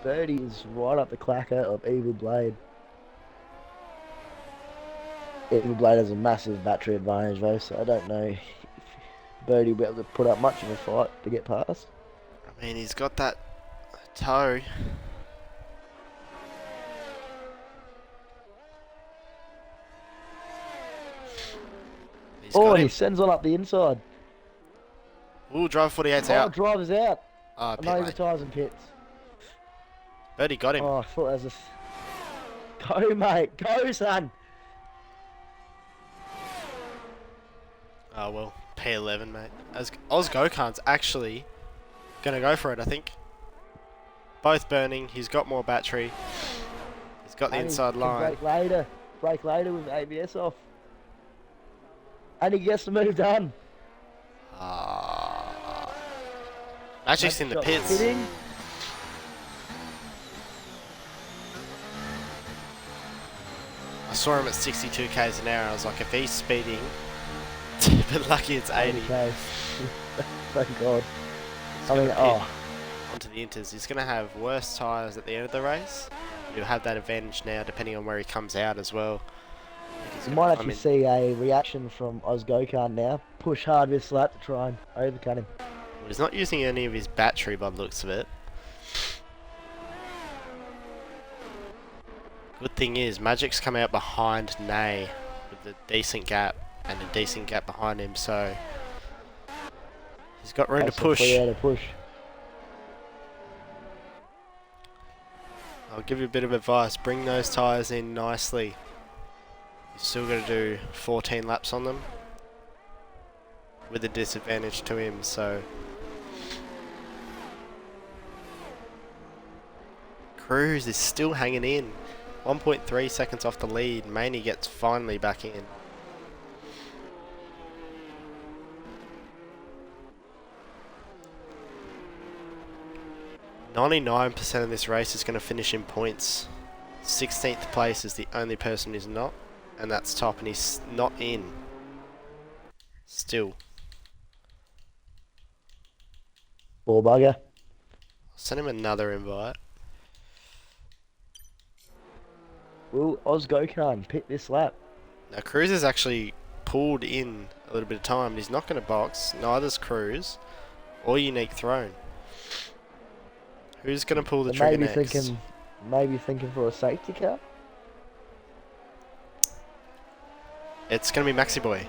Birdie is right up the clacker of Evil Blade. Evil Blade has a massive battery advantage though, so I don't know if Birdie will be able to put up much of a fight to get past. I mean, he's got that toe. Oh, he sends one up the inside. Ooh, driver 48's Oh, out. driver's out. Oh, I pit know he lane. retires in pits. Birdie got him. Oh, I thought that was a... Go, mate. Go, son. Oh, well. P11, mate. As Oz Gokart's actually going to go for it, I think. Both burning. He's got more battery. He's got the And he inside can line. Brake later. Brake later with ABS off. And he gets the move done. Magic's in the Shot pits. hitting. I saw him at 62 k's an hour. I was like, if he's speeding, but lucky it's 80. Okay. Thank God. He's I mean, gonna pit onto the inters. He's going to have worse tyres at the end of the race. He'll have that advantage now, depending on where he comes out as well. You might actually see a reaction from Oz Go-Kart now. Push hard this lap to try and overcut him. Well, he's not using any of his battery by the looks of it. Good thing is, Magic's come out behind Nay with a decent gap and a decent gap behind him, so he's got room to push. Yeah, to push. I'll give you a bit of advice. Bring those tyres in nicely. You still got to do 14 laps on them with a disadvantage to him, so Cruz is still hanging in. 1.3 seconds off the lead. Maney gets finally back in. "99% of this race is going to finish in points. 16th place is the only person who's not, and that's top, and he's not in. Still. Ball bugger. I'll send him another invite. Will Ozgokan pick this lap? Now Cruz has actually pulled in a little bit of time. He's not going to box. Neither's Cruz or Unique Throne. Who's going to pull the trigger next? Maybe thinking for a safety car. It's going to be Maxi Boy.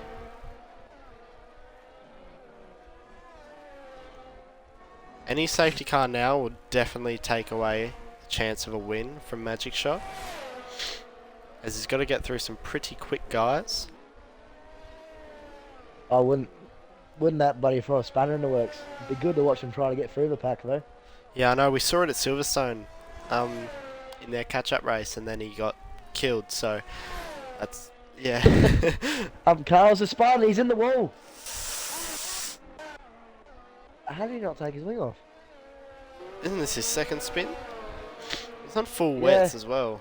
Any safety car now will definitely take away the chance of a win from Magic Shot, as he's got to get through some pretty quick guys. I wouldn't that buddy throw a spanner in the works? It'd be good to watch him try to get through the pack though. Yeah, I know. We saw it at Silverstone in their catch-up race, and then he got killed. So that's yeah. Carl's a spun. He's in the wall. How did he not take his wing off? Isn't this his second spin? It's on full wets as well.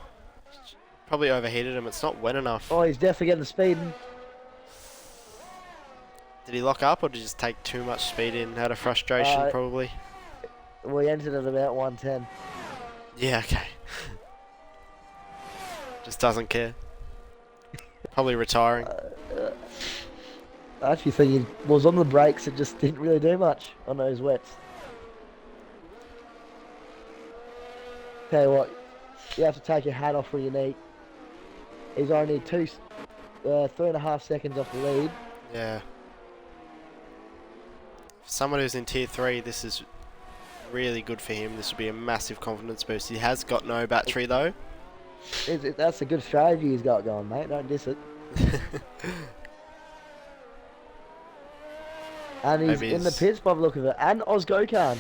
Probably overheated him. It's not wet enough. Oh, he's definitely getting the speed. Did he lock up, or did he just take too much speed in out of frustration, probably? Well, he entered at about 110. Yeah, okay. Just doesn't care. Probably retiring. I actually think he was on the brakes and just didn't really do much on those wets. Tell you what, you have to take your hat off for Unique. He's only 3.5 seconds off the lead. Yeah. For someone who's in tier 3, this is really good for him. This would be a massive confidence boost. He has got no battery though. That's a good strategy he's got going, mate. Don't diss it. And he's in the pits by the look of it. And Ozgokan.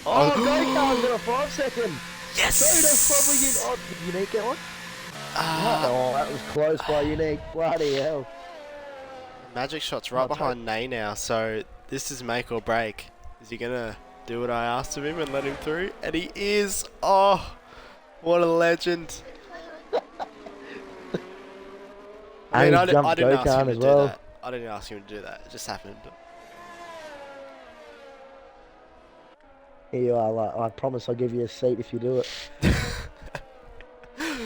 Oh, Ozgokan's got a 5 second. Yes! So that's probably did Unique get one? Oh, that was close by Unique. Bloody hell. Magic Shot's right behind Nay now, so this is make or break. Is he going to do what I asked of him and let him through? And he is. Oh, what a legend. I mean, I didn't ask him to do that. I didn't ask him to do that. It just happened. Here you are, like, I promise I'll give you a seat if you do it.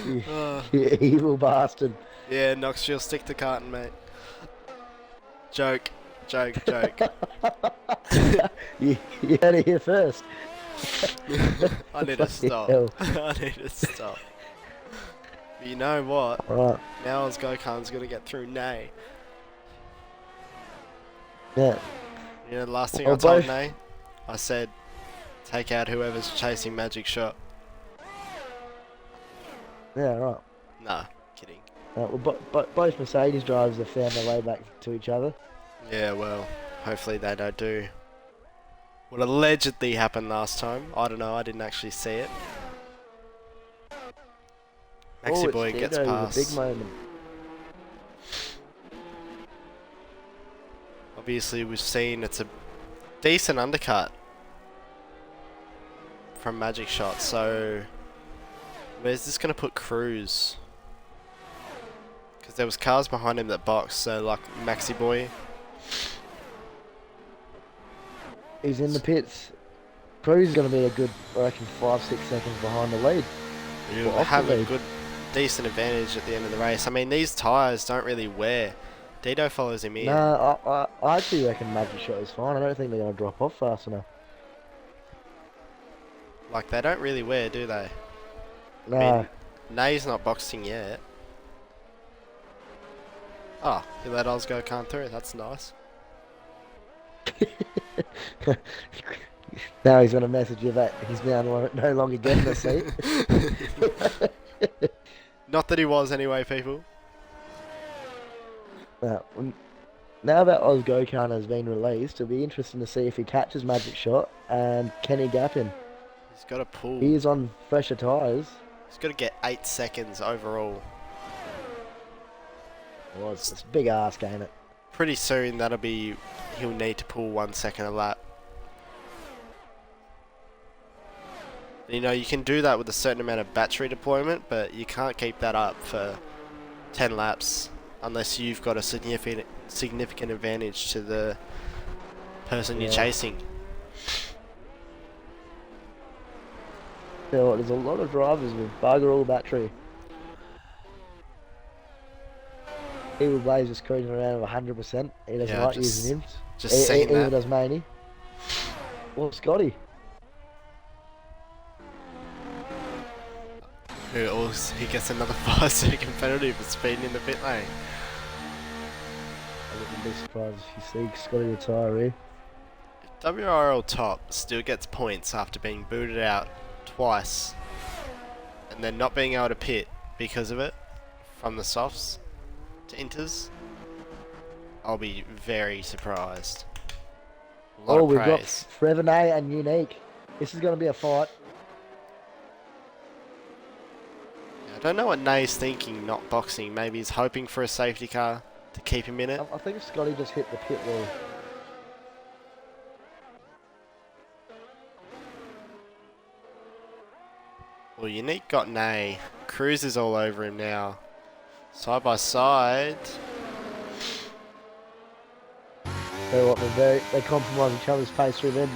You evil bastard. Yeah, Knoxville, stick to carton, mate. Joke. You heard it here first. I need to stop. I need to stop. But you know what? Right. Now Ozgokan's going to get through Nay. Yeah. You know the last thing I told Nay? I said, take out whoever's chasing Magic Shot. Yeah, right. Nah, kidding. Well, both Mercedes drivers have found their way back to each other. Yeah, well, hopefully they don't do what allegedly happened last time. I don't know, I didn't actually see it. Maxi Boy gets past. Big moment. Obviously, we've seen it's a decent undercut from Magic Shot, so where's this going to put Cruz? Because there was cars behind him that boxed, so like Maxi Boy. He's in the pits. Cruz is going to be a good, I reckon, 5-6 seconds behind the lead. You'll have a good, decent advantage at the end of the race. I mean, these tyres don't really wear. Dido follows him in. Nah, I actually reckon Magic Shot is fine. I don't think they're going to drop off fast enough. Like, they don't really wear, do they? No. I mean, Nay's not boxing yet. Oh, you let Ozgokan through. That's nice. Now he's going to message you that he's now no longer getting a seat. Not that he was anyway, people. Now, now that Oz Gokhan has been released, it'll be interesting to see if he catches Magic Shot and can he gap him. He's got to pull. He is on fresher tyres. He's got to get 8 seconds overall. Well, it's a big ask, ain't it? Pretty soon he'll need to pull 1 second a lap. You know, you can do that with a certain amount of battery deployment, but you can't keep that up for 10 laps unless you've got a significant advantage to the person you're chasing. You know what, there's a lot of drivers with bugger all battery. Evil Blaze just cruising around with 100%. He doesn't like using him. Just seeing that. Either does Maney. Well, Scotty. He gets another 5-second penalty for speeding in the pit lane. I wouldn't be surprised if you see Scotty retire here. WRL top still gets points after being booted out twice and then not being able to pit because of it from the softs to inters. I'll be very surprised. Oh, we've got Frevene and Unique. This is going to be a fight. I don't know what Nay's thinking, not boxing. Maybe he's hoping for a safety car to keep him in it. I think Scotty just hit the pit wall. Well, Unique got Nay. Cruz is all over him now. Side by side. So what, they compromise each other's pace through them.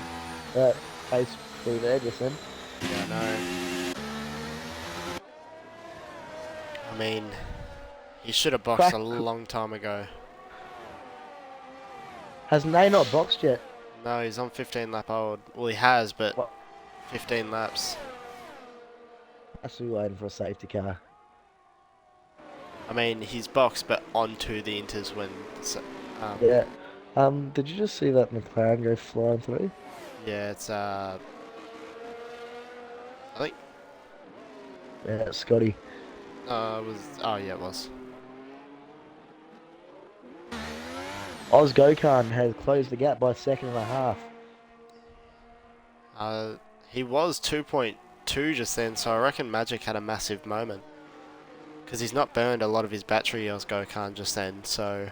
Pace through there, just then. Yeah, I know. I mean, he should have boxed a long time ago. Has Nay not boxed yet? No, he's on 15 lap old. Well, he has, but what? 15 laps. Actually waiting for a safety car. I mean, he's boxed, but onto the inters when... yeah. Did you just see that McLaren go flying through? Yeah, it's, I think... Yeah, it's Scotty. Oh, yeah, it was. Oz Gokhan has closed the gap by a second and a half. He was 2.2 just then, so I reckon Magic had a massive moment. Because he's not burned a lot of his battery, Oz Gokhan, just then, so...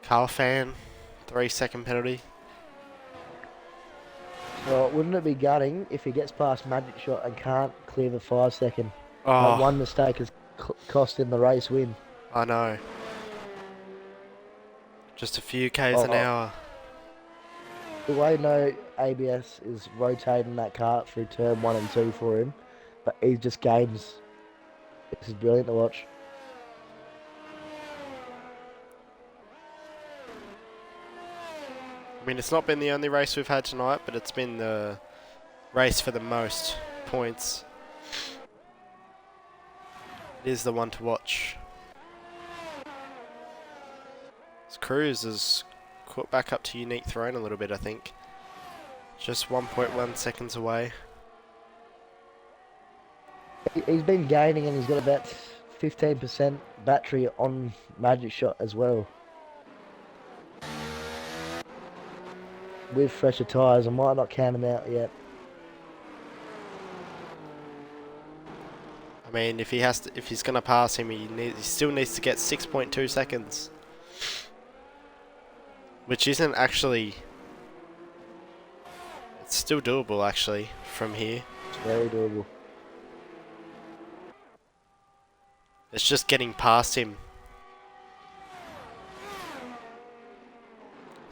Carl fan, 3-second penalty. Well, wouldn't it be gutting if he gets past Magic Shot and can't clear the 5-second? Oh. One mistake has cost him the race win. I know. Just a few Ks an hour. The way no ABS is rotating that car through turn 1 and 2 for him, but he just gains. This is brilliant to watch. I mean, it's not been the only race we've had tonight, but it's been the race for the most points. It is the one to watch. This Cruz is caught back up to Unique Throne a little bit, I think. Just 1.1 seconds away. He's been gaining and he's got about 15% battery on Magic Shot as well. With fresher tyres, I might not count him out yet. I mean, if he's gonna pass him, he still needs to get 6.2 seconds, which isn't actually. It's still doable actually from here. It's very doable. It's just getting past him.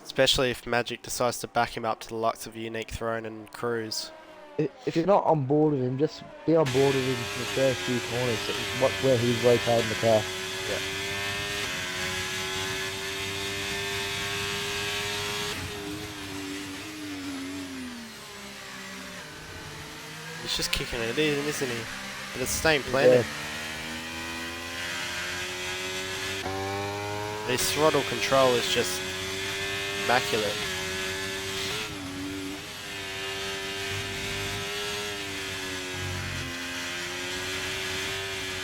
Especially if Magic decides to back him up to the likes of Unique Throne and Cruz. If you're not on board with him, just be on board with him for the first few corners. Watch where he's rotating the car. Yeah. He's just kicking it in, isn't he? But it's staying planted. Yeah. His throttle control is just immaculate.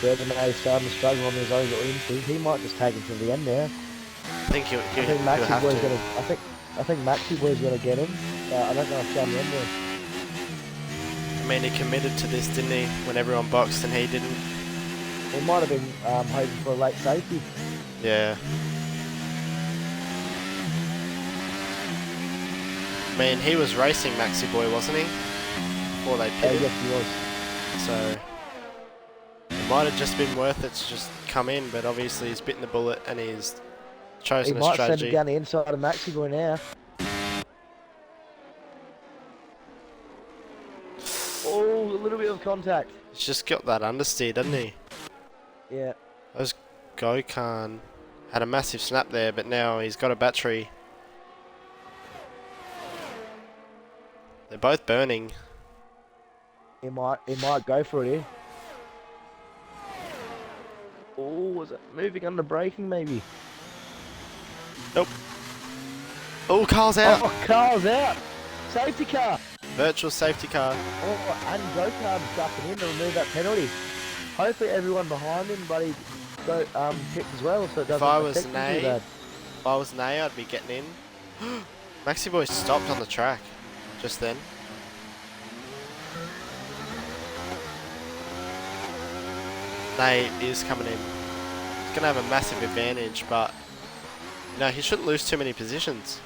Brandon May starting to struggle on his own little instinct. He might just take it to the end now. I think he'll I think have Maxi Boy's to. gonna. I think Maxi Boy's gonna get him. I don't know if Jamie will. I mean, he committed to this, didn't he? When everyone boxed and he didn't. He might have been hoping for a late safety. Yeah. I mean, he was racing Maxi Boy, wasn't he? Before they pitted. Yes, he was. So it might have just been worth it to just come in, but obviously he's bitten the bullet and he's He chosen a might send strategy. it down the inside of Maxi Boy now. Oh, a little bit of contact. He's just got that understeer, doesn't he? Yeah. Those Gokhan had a massive snap there, but now he's got a battery. They're both burning. He might go for it here. Oh, was it moving under braking maybe? Nope. Oh, Carl's out. Oh, Carl's out. Safety car. Virtual safety car. Oh, and Go-Kart's ducking in to remove that penalty. Hopefully everyone behind him, buddy, picked as well, so it doesn't If I was affect him too bad. Nay, I'd be getting in. Maxi Boy stopped on the track just then. Nay is coming in. He's going to have a massive advantage, but no, he shouldn't lose too many positions.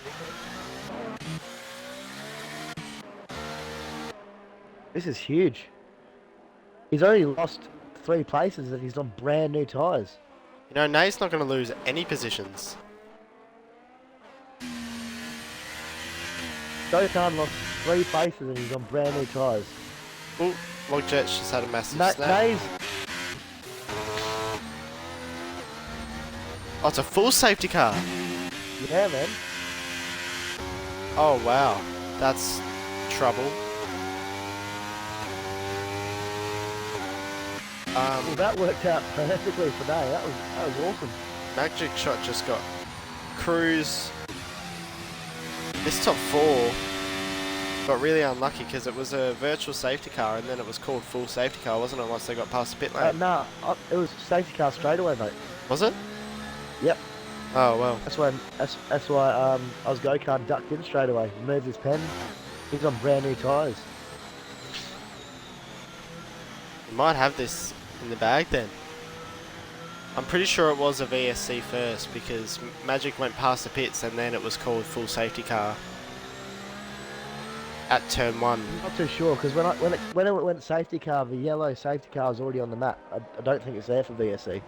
This is huge. He's only lost 3 places and he's on brand new tyres. You know, Nay's not going to lose any positions. Go-Kart lost 3 places and he's on brand new tyres. Oh, Logjet's just had a massive snap. Nay's Oh, it's a full safety car. yeah, man. Oh, wow. That's trouble. Well, that worked out perfectly for Nay. That was awesome. Magic Shot just got Cruise. This top 4 got really unlucky because it was a virtual safety car and then it was called full safety car, wasn't it, once they got past the pit lane? No, it was safety car straight away, mate. Was it? Yep. Oh, well. That's why I was Go-Kart ducked in straight away. Removed his pen. He's on brand new tyres. You might have this in the bag then. I'm pretty sure it was a VSC first because Magic went past the pits and then it was called full safety car at turn 1. I'm not too sure because when it went safety car, the yellow safety car was already on the map. I don't think it's there for VSC.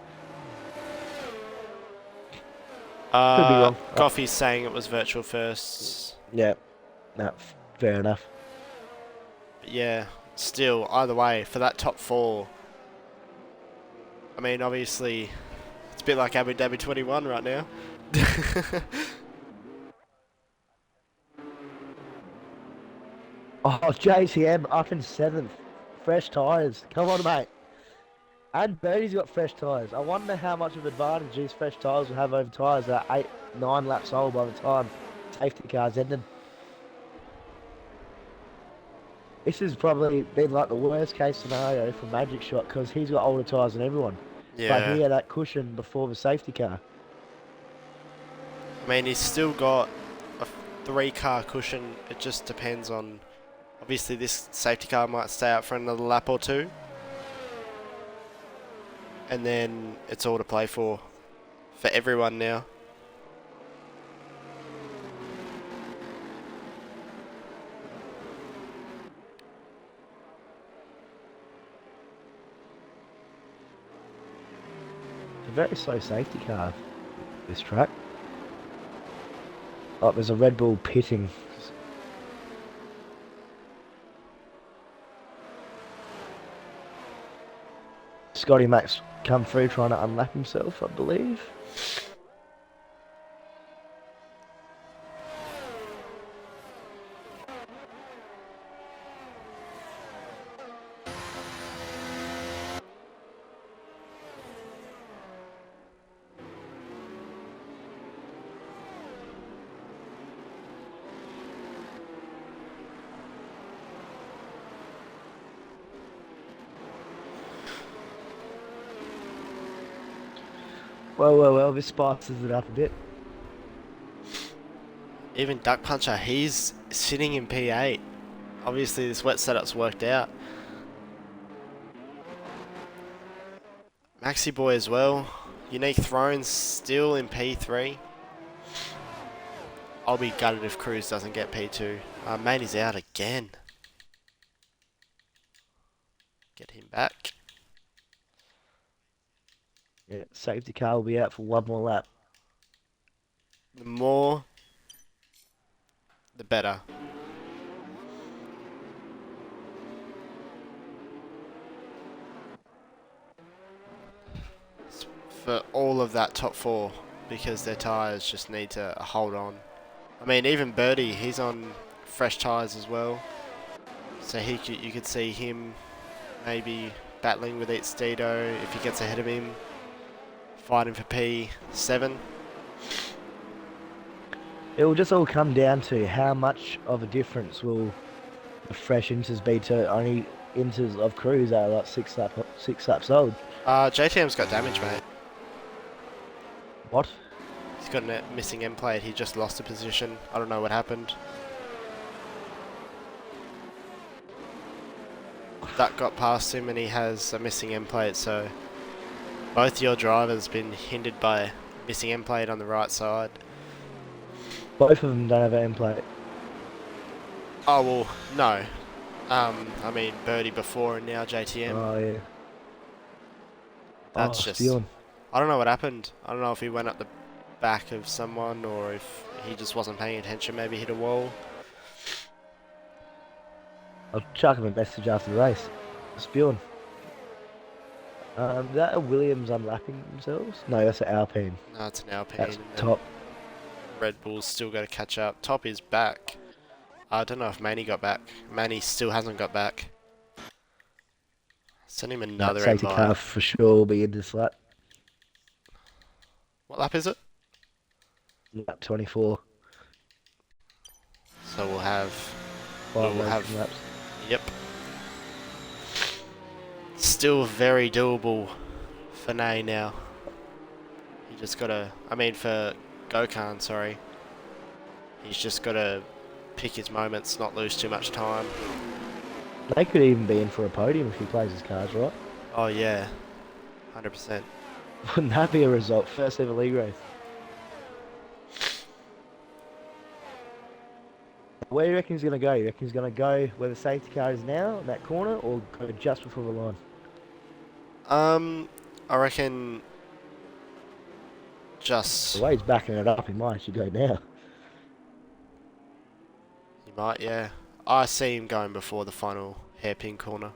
Could be wrong. Coffee's saying it was virtual first. Yeah. No, fair enough. But yeah, still, either way, for that top 4. I mean, obviously, it's a bit like Abu Dhabi 21 right now. Oh, JCM up in 7th. Fresh tyres. Come on, mate. And Birdie's got fresh tyres. I wonder how much of advantage these fresh tyres will have over tyres that are 8-9 laps old by the time safety cars ended. This has probably been like the worst case scenario for Magic Shot because he's got older tyres than everyone. Yeah. But he had that cushion before the safety car. I mean, he's still got a 3-car cushion. It just depends on... Obviously, this safety car might stay out for another lap or 2. And then it's all to play for everyone now. It's a very slow safety car, this track. Oh, there's a Red Bull pitting. Scotty Max come through trying to unlap himself, I believe. Well, this spices it up a bit. Even Duck Puncher, he's sitting in P8. Obviously, this wet setup's worked out. Maxi Boy as well. Unique Thrones still in P3. I'll be gutted if Cruz doesn't get P2. Maney's out again. Get him back. Yeah, safety car will be out for one more lap. The more, the better. For all of that top four, because their tyres just need to hold on. I mean, even Birdie, he's on fresh tyres as well. So you could see him maybe battling with Steedo if he gets ahead of him, fighting for P7. It will just all come down to how much of a difference will the fresh inters be to only inters of Cruise are like six laps old. JTM's got damage, mate. What? He's got a missing end plate. He just lost a position. I don't know what happened. Duck got past him and he has a missing end plate, so both your drivers been hindered by missing end plate on the right side. Both of them don't have an end plate. Oh, well, no. I mean, Birdie before and now JTM. Oh, yeah. That's just... Stealing. I don't know what happened. I don't know if he went up the back of someone or if he just wasn't paying attention, maybe hit a wall. I'll chuck him a message after the race. Spewing. That a Williams unlapping themselves? No, that's an Alpine. No, it's an Alpine. That's top. Red Bull's still got to catch up. Top is back. I don't know if Maney got back. Maney still hasn't got back. Send him another safety invite. car for sure will be in this lap. What lap is it? Lap 24. So we'll have... Five laps. Yep. Still very doable for Nay now. He just got to... I mean for Gokhan, sorry. He's just got to pick his moments, not lose too much time. They could even be in for a podium if he plays his cards right. Oh yeah. 100%. Wouldn't that be a result? First ever league race. Where do you reckon he's going to go? You reckon he's going to go where the safety car is now, in that corner, or go just before the line? I reckon just... The way he's backing it up, he might actually go now. He might, yeah. I see him going before the final hairpin corner.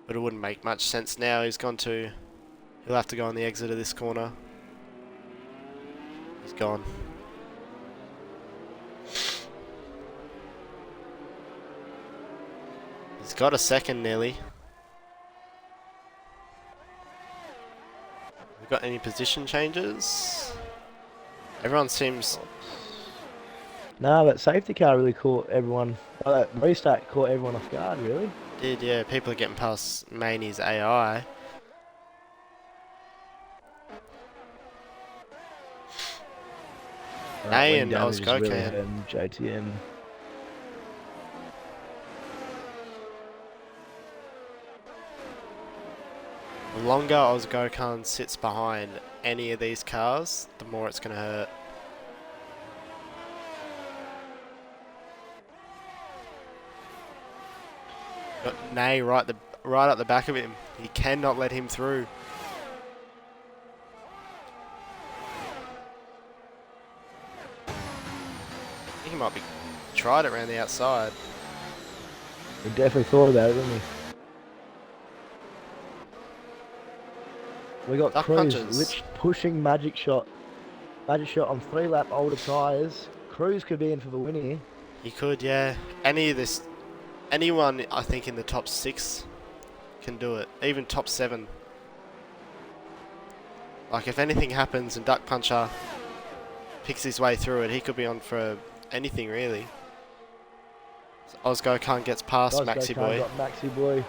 But it wouldn't make much sense now. He'll have to go on the exit of this corner. He's gone. He's got a second nearly. We got any position changes? Everyone seems... No, but safety car really caught everyone. Well, that restart caught everyone off guard, really. Did, yeah. People are getting past Maney's AI. Nay and Ozgokan. JTM. The longer Ozgokan sits behind any of these cars, the more it's going to hurt. Got Nay right at the back of him. He cannot let him through. I think he might be tried it around the outside. He definitely thought about it, didn't he? We got Duck Cruz punches. pushing Magic Shot. Magic Shot on 3-lap older tyres. Cruz could be in for the win here. He could, yeah. Anyone, I think, in the top 6 can do it. Even top 7. Like, if anything happens and Duck Puncher picks his way through it, he could be on for anything, really. So Ozgokan gets past Maxi Boy. Got Maxi Boy.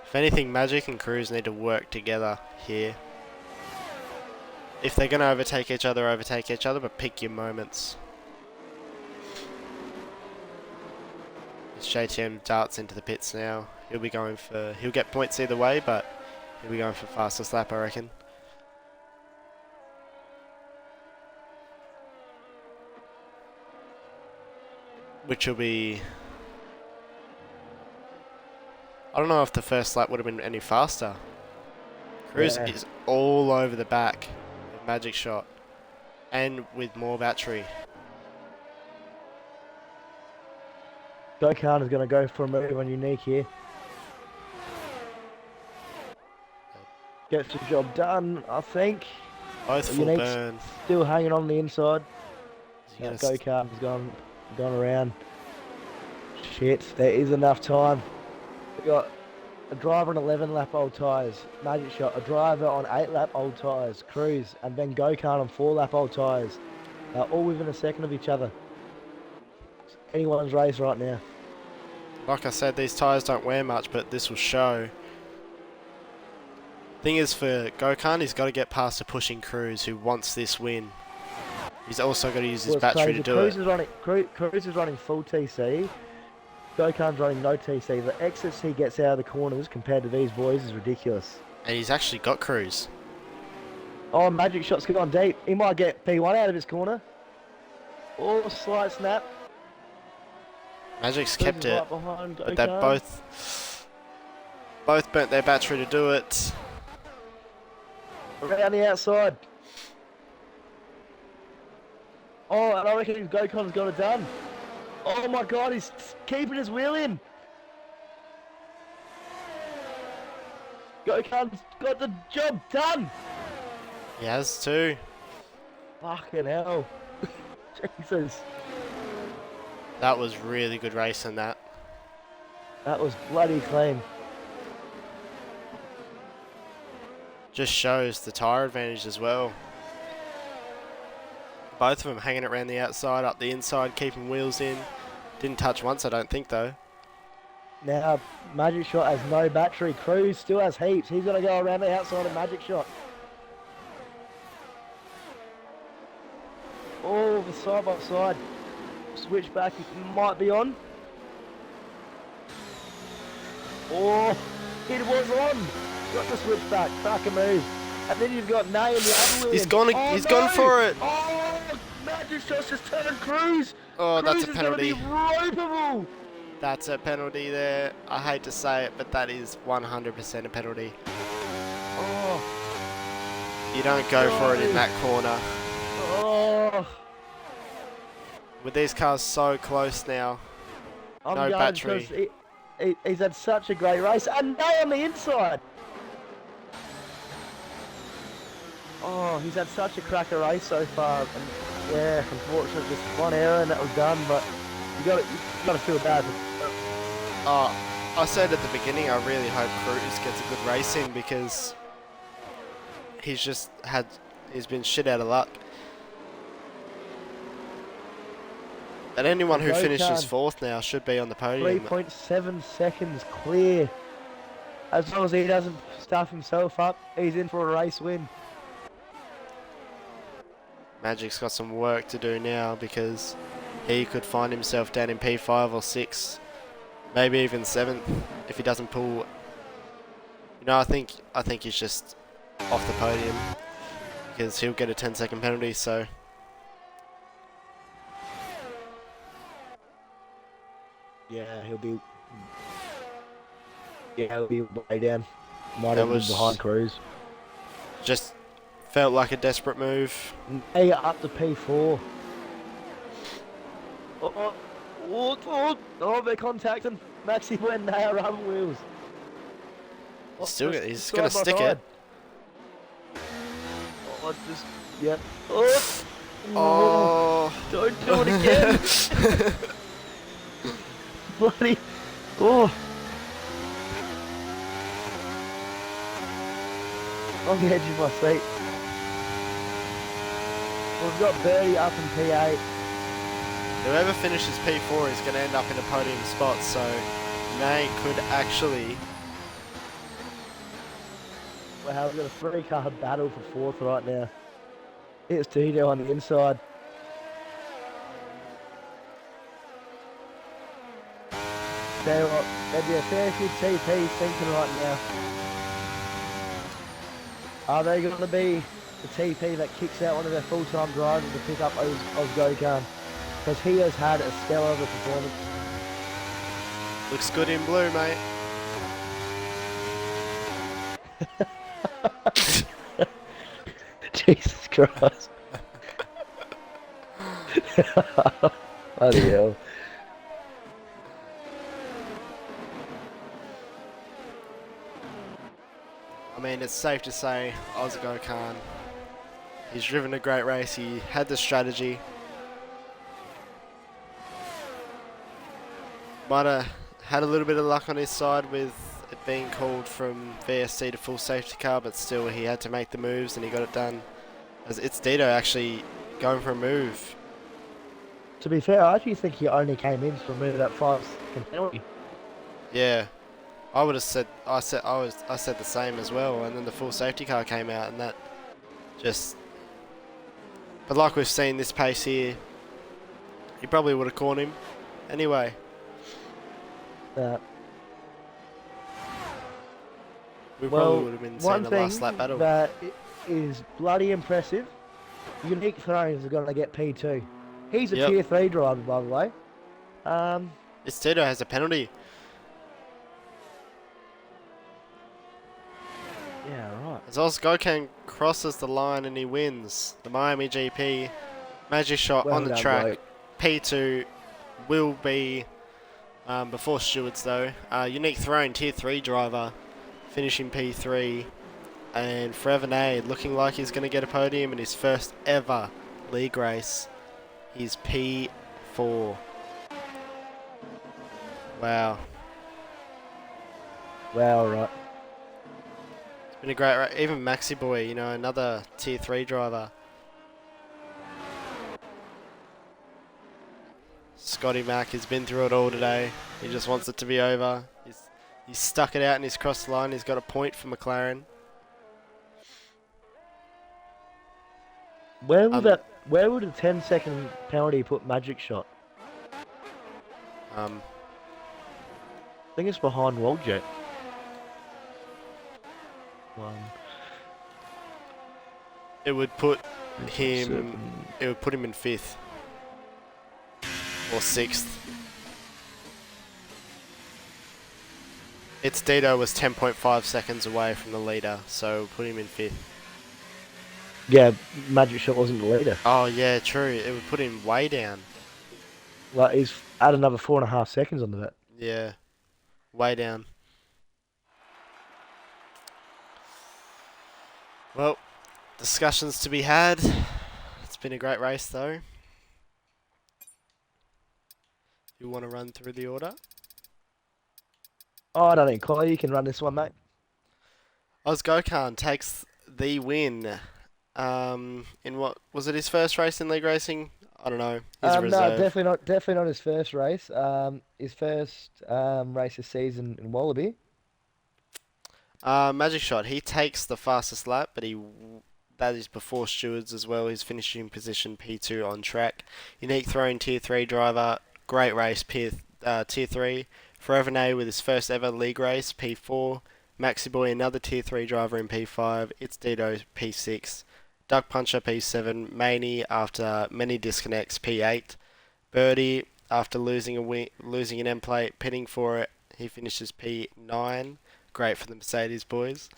If anything, Magic and Cruz need to work together here. If they're going to overtake each other, but pick your moments. As JTM darts into the pits now, he'll get points either way, but he'll be going for fastest lap, I reckon. Which will be... I don't know if the first lap would have been any faster. Cruz is all over the back of Magic Shot, and with more battery. Go-Kart is going to go for a move on Unique here. Gets the job done, I think. Both full Unique's burn. still hanging on the inside. Gonna Go-Kart has gone around. Shit, there is enough time. We got a driver on 11 lap old tyres. Magic Shot, a driver on 8 lap old tyres. Cruz, and then Go-Kart on 4 lap old tyres. All within a second of each other. It's anyone's race right now. Like I said, these tyres don't wear much, but this will show. Thing is, for Gokhan, he's got to get past a pushing Cruz who wants this win. He's also got to use his battery to do it. Cruz is running full TC. Gokhan's running no TC. The exits he gets out of the corners compared to these boys is ridiculous. And he's actually got Cruz. Oh, Magic Shot's gone deep. He might get P1 out of his corner. Oh, slight snap. Magic's Cruz kept is it, right behind but they both burnt their battery to do it. Around the outside. Oh, and I reckon Gokhan's got it done. Oh my god, he's keeping his wheel in. Gokhan's got the job done. He has too. Fucking hell. Jesus. That was really good racing, that. That was bloody clean. Just shows the tyre advantage as well. Both of them hanging it around the outside, up the inside, keeping wheels in. Didn't touch once, I don't think, though. Now, Magic Shot has no battery. Cruz still has heaps. He's going to go around the outside of Magic Shot. Oh, the side by side. Switchback might be on. Oh, it was on. Got the switchback. Back a move. And then you've got Nay in the other wheel. He's gone for it. Oh, Magic Shot's just turned Cruz. Oh, Cruz that's a penalty. Is gonna be ropeable. That's a penalty there. I hate to say it, but that is 100% a penalty. Oh. You don't go for it in that corner. Oh. With these cars so close now. No battery. He's had such a great race. And Nay on the inside. Oh, he's had such a cracker race so far. And yeah, unfortunately, just one error and that was done. But you got to feel bad. Oh, I said at the beginning, I really hope Cruz gets a good race in because he's been shit out of luck. And anyone who finishes fourth now should be on the podium. 3.7 seconds clear. As long as he doesn't stuff himself up, he's in for a race win. Magic's got some work to do now because he could find himself down in P5 or 6, maybe even 7th if he doesn't pull. You know, I think he's just off the podium because he'll get a 10-second penalty. So yeah, he'll be way down. Might have been behind Cruz. Just felt like a desperate move. Hey, up to P4. Oh, they're contacting. Maxi went now rubber wheels. He's going to stick it. Oh, just, yeah. Oh, don't do it again. Bloody, oh. On the edge of my seat. We've got Birdie up in P8. Whoever finishes P4 is going to end up in a podium spot, so Nay could actually Wow, we've got a three-car battle for fourth right now. It's Tito on the inside. Tell you what, there'd be a fair few TPs thinking right now. Are they going to be the TP that kicks out one of their full-time drivers to pick up Oz Gokhan? Because he has had a stellar of a performance. Looks good in blue, mate. Jesus Christ. Bloody hell. I mean, it's safe to say Ozgo Khan. He's driven a great race. He had the strategy. Might have had a little bit of luck on his side with it being called from VSC to full safety car, but still he had to make the moves and he got it done. As it's Dito actually going for a move. To be fair, I actually think he only came in to remove that 5-second penalty. Yeah, I would have said I said the same as well, and then the full safety car came out, and that just. But like we've seen this pace here, he probably would have caught him anyway. We probably would have been seeing the last lap battle. That is bloody impressive. Unique Thrones are going to get P2. He's a tier 3 driver, by the way. This Tito has a penalty. Yeah, right. As Ozgokan crosses the line and he wins the Miami GP. Magic shot on the track. Bloke. P2 will be before Stewards though. Unique Throne, tier 3 driver, finishing P3. And Forever Nade looking like he's going to get a podium in his first ever league race. He's P4. Wow. Wow, right. It's been a great race. Even Maxi Boy, you know, another tier 3 driver. Scotty Mack has been through it all today. He just wants it to be over. He's stuck it out and he's crossed the line. He's got a point for McLaren. Where would a 10-second penalty put Magic shot? I think it's behind Waljet. It would put him. It would put him in 5th or 6th. Its Dito was 10.5 seconds away from the leader, so put him in 5th. Yeah, Magic shot wasn't the leader. Oh yeah, true. It would put him way down. Like he's add another 4.5 seconds onto that. Yeah, way down. Well, discussions to be had. It's been a great race though. You want to run through the order? Oh, I don't think Colin, you can run this one, mate. Ozgokan takes the win. In what was it? His first race in league racing? I don't know. He's No, reserve. definitely not his first race. His first race this season in Wallaby. Magic shot. He takes the fastest lap, but that is before Stewards as well. He's finishing position P2 on track. Unique Throne tier 3 driver. Great race, tier 3. Forever Nay with his first ever league race, P4. Maxi Boy, another tier 3 driver in P5. It's Dito, P6. Duck Puncher, P7. Maney, after many disconnects, P8. Birdie, after losing an end plate, pitting for it, he finishes P9. Great for the Mercedes boys.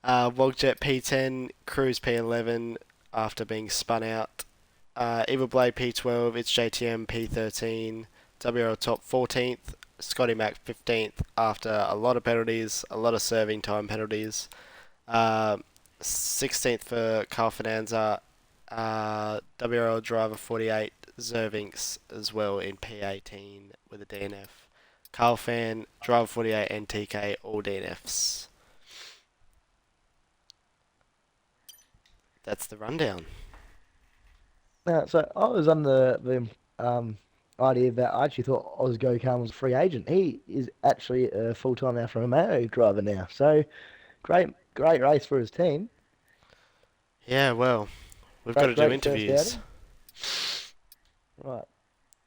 Wogjet, P10. Cruise, P11, after being spun out. Evil Blade, P12. It's JTM, P13. WRL Top, 14th. Scotty Mac 15th after a lot of penalties, a lot of serving time penalties. 16th for Carl Fernanza, WRL driver 48, Zervinks as well in P18 with a DNF. Carl Fan, driver 48 and TK, all DNFs. That's the rundown. So I was on the idea that I actually thought Ozgo Khan was a free agent. He is actually a full-time Alfa Romeo driver now. So great great race for his team. Yeah, well, we've got Great, to do great first interviews. outing.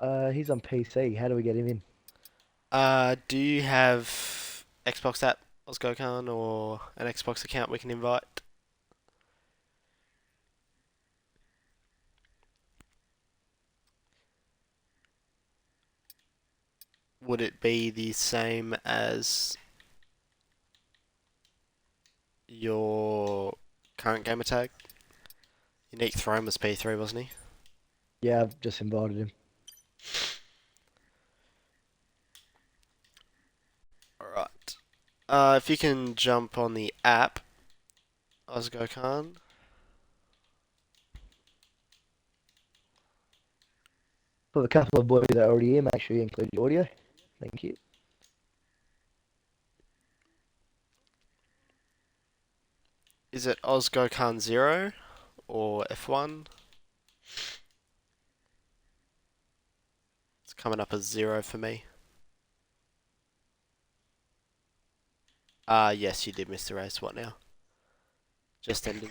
Right. He's on PC. How do we get him in? Do you have Xbox app, OzgoKhan, or an Xbox account we can invite? Would it be the same as your current gamer tag? Unique Throne was P3, wasn't he? Yeah, I've just invited him. Alright. If you can jump on the app, OzgoKhan. For the couple of boys that are already here, make sure you include your audio. Thank you. Is it OzgoKhan 0 or F1? It's coming up as 0 for me. Yes, you did miss the race. What now? Just ended.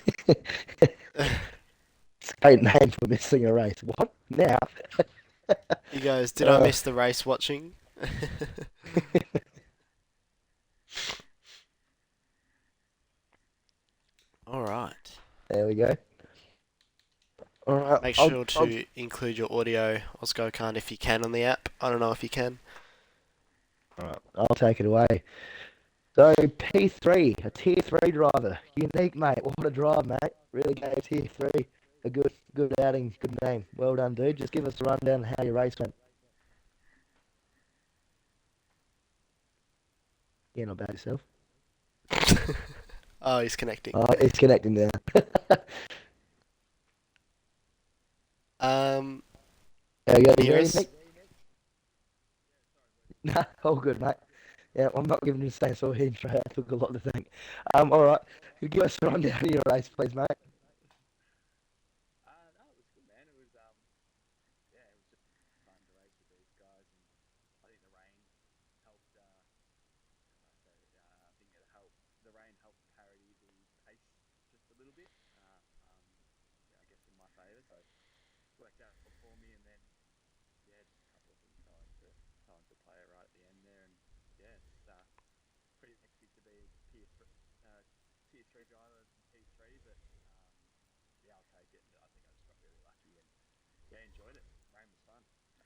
It's a great name for missing a race. What? Now? He goes, did I Uh, miss the race watching? Alright. there we go. All right, Make I'll, sure I'll, to include your audio, OzgoKhan, if you can on the app. I don't know if you can. all right, I'll take it away. So P3, a tier 3 driver. Unique, mate. What a drive, mate. Really gave tier 3 a good outing, good name. Well done, dude. Just give us a rundown of how your race went. Yeah, not bad yourself. Oh, he's connecting. Oh, it's connecting now. Um, How you got can you me hear there, us? Nick? Nah, all good, mate. Yeah, I'm not giving you the same sort of intro. That took a lot to think. All right. Give us a rundown of your race, please, mate.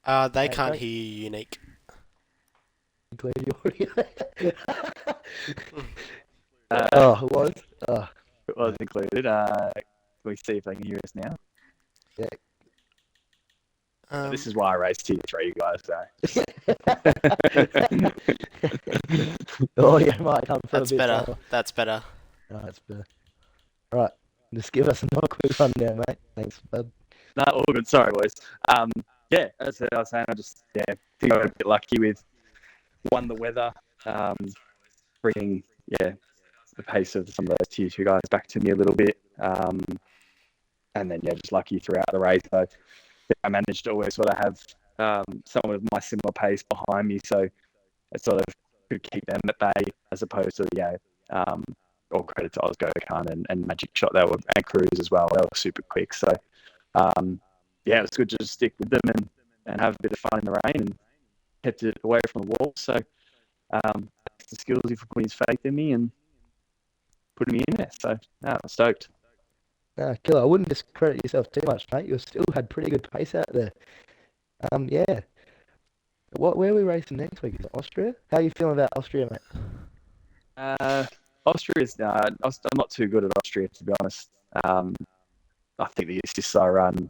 They Mate, can't don't hear you, Unique. include your audio. Uh, Oh, it was? Oh, it was right. included. Can we see if they can hear us now? Yeah. This Um, is why I raced tier 3, guys. So just... Audio might come through a that's bit better. slower. That's better. No, it's better. All right. Just give us another quick rundown, mate. Thanks, bud. No, all good. Sorry, boys. Yeah, as I was saying, I just think I got a bit lucky with the weather, um, bringing the pace of some of those tier 2 guys back to me a little bit, and then just lucky throughout the race. So I managed to always sort of have someone of my similar pace behind me, so it sort of could keep them at bay as opposed to all credit to Osgo Khan and Magic Shot. And Cruz as well. They were super quick. So it was good to just stick with them and have a bit of fun in the rain and kept it away from the wall. So that's the skills for putting his faith in me and putting me in there. So I'm stoked. Killer, I wouldn't discredit yourself too much, mate. You still had pretty good pace out there. Yeah. Where are we racing next week? Is it Austria? How are you feeling about Austria, mate? Austria's I'm not too good at Austria, to be honest. I think the assists I run,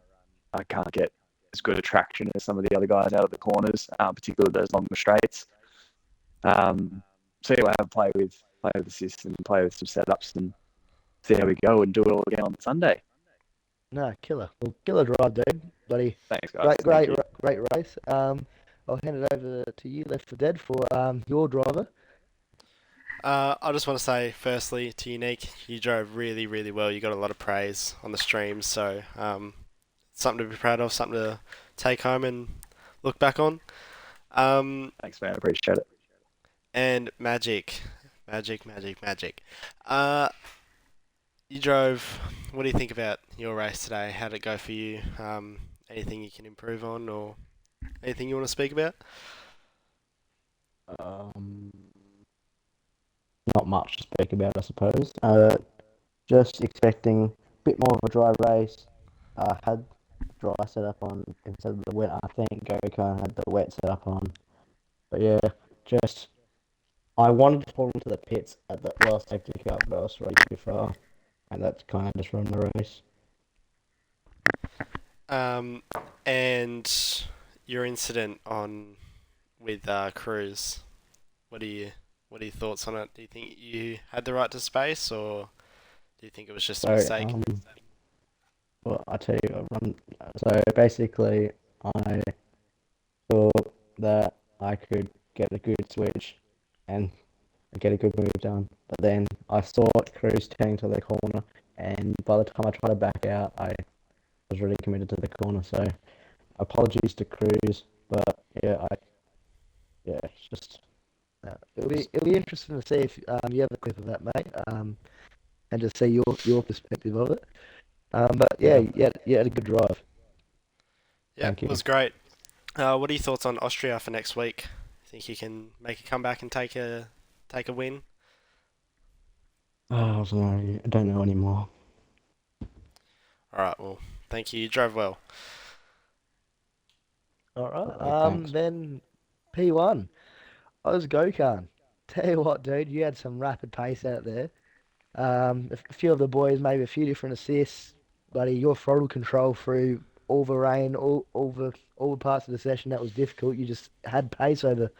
I can't get as good a traction as some of the other guys out of the corners, particularly those longer straights. So I have play with assists and play with some setups and see how we go and do it all again on Sunday. No, killer. Well, killer drive, dude. Buddy. Thanks, guys. Great race. I'll hand it over to you, Left for Dead, for your driver. I just want to say, firstly, to Unique, you drove really, really well. You got a lot of praise on the streams, so something to be proud of, something to take home and look back on. Thanks, man. I appreciate it. And Magic, Magic, magic, magic. Uh, you drove. What do you think about your race today? How did it go for you? Anything you can improve on, or anything you want to speak about? Um, Not much to speak about, I suppose. Just expecting a bit more of a dry race. I had dry setup on instead of the wet. I think Gokhan had the wet setup on. But yeah, just I wanted to pull into the pits at the last safety car, but I was already too far, and that's kind of just ruined the race. Um, and your incident on with Cruz. What are you what are your thoughts on it? Do you think you had the right to space, or do you think it was just a So mistake? well, I tell you, so basically, I thought that I could get a good switch and get a good move done. But then I saw Cruz turning to the corner, and by the time I tried to back out, I was really committed to the corner. So apologies to Cruz, but yeah, it's just was It'll be interesting to see if you have a clip of that, mate, and just see your perspective of it. But yeah, yeah. you had a good drive. Yeah, Thank it you. was great. What are your thoughts on Austria for next week? Think you can make a comeback and take a win? Oh, sorry, I don't know anymore. All right. Well, thank you. You drove well. All right. Thanks. Then P1. I was Gokhan. Tell you what, dude, you had some rapid pace out there. A few of the boys, maybe a few different assists. Buddy, your throttle control through all the rain, all the parts of the session that was difficult. You just had pace over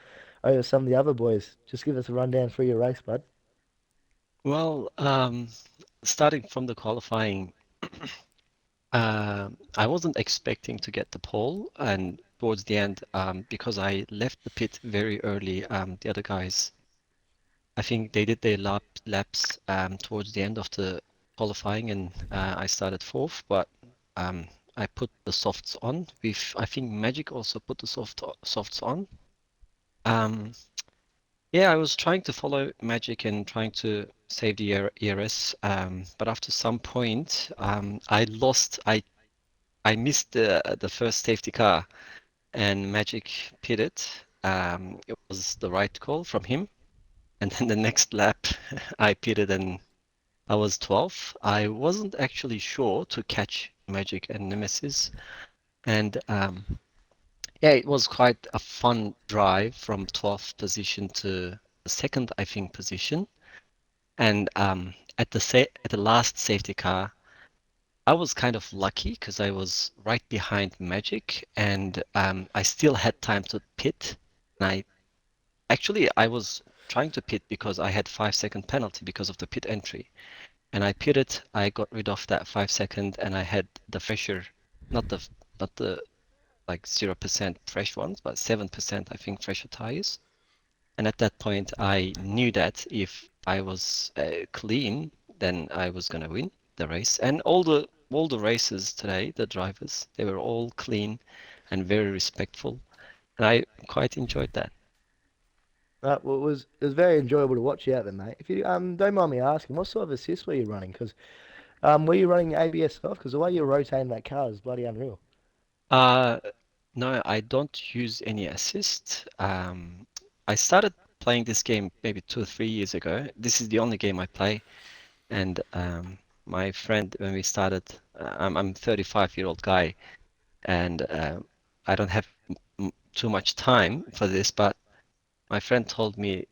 some of the other boys. Just give us a rundown through your race, bud. Well, starting from the qualifying, I wasn't expecting to get the pole, and towards the end, because I left the pit very early, the other guys, I think they did their laps towards the end of the qualifying, and I started fourth, but I put the softs on. I think Magic also put the softs on. Um, Yeah, I was trying to follow Magic and trying to save the ERS, but after some point, I lost. I missed the first safety car, and Magic pitted. It was the right call from him, and then the next lap, I pitted and I was 12th. I wasn't actually sure to catch Magic and Nemesis, and yeah, it was quite a fun drive from 12th position to the second, I think, position. And at the last safety car, I was kind of lucky because I was right behind Magic, and I still had time to pit. And I was trying to pit because I had 5 second penalty because of the pit entry, and I pitted. I got rid of that 5 second, and I had the fresher, not the not the like 0% fresh ones, but 7% I think fresher tires. And at that point, I knew that if I was clean, then I was gonna win the race. And all the races today, the drivers, they were all clean and very respectful, and I quite enjoyed that. Well, it was very enjoyable to watch you out there, mate. If you don't mind me asking, what sort of assists were you running? Because were you running ABS off? Because the way you're rotating that car is bloody unreal. Uh, no, I don't use any assist. I started playing this game maybe 2 or 3 years ago. This is the only game I play, and my friend, when we started, I'm 35-year-old guy, and I don't have too much time for this, but my friend told me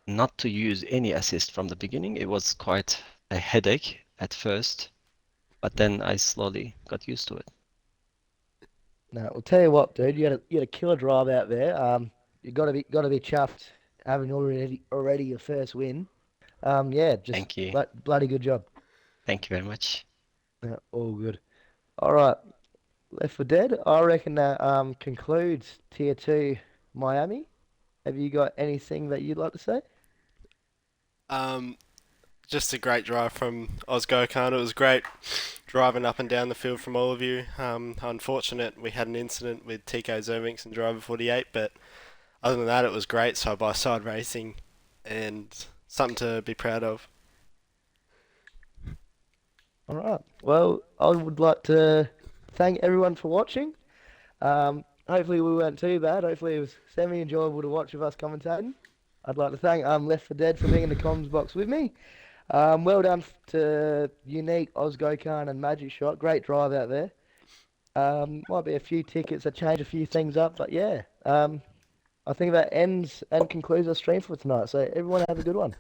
not to use any assist from the beginning. It was quite a headache at first, but then I slowly got used to it. No, I'll tell you what, dude, you had a killer drive out there. You gotta be chuffed having already your first win. Yeah, just Thank you. bloody good job. Thank you very much. Yeah, all good. All right, Left for Dead. I reckon that concludes Tier 2 Miami. Have you got anything that you'd like to say? Um, just a great drive from Oz Gokhan. It was great driving up and down the field from all of you. Unfortunate we had an incident with Tico Zervinks and driver 48, but other than that, it was great side by side racing, and Something to be proud of. All right. Well, I would like to thank everyone for watching. Hopefully we weren't too bad. Hopefully it was semi-enjoyable to watch with us commentating. I'd like to thank Left for Dead for being in the comms box with me. Well done to Unique, Ozgokan and Magic Shot. Great drive out there. Might be a few tickets that change a few things up, but yeah. I think that ends and concludes our stream for tonight. So everyone have a good one.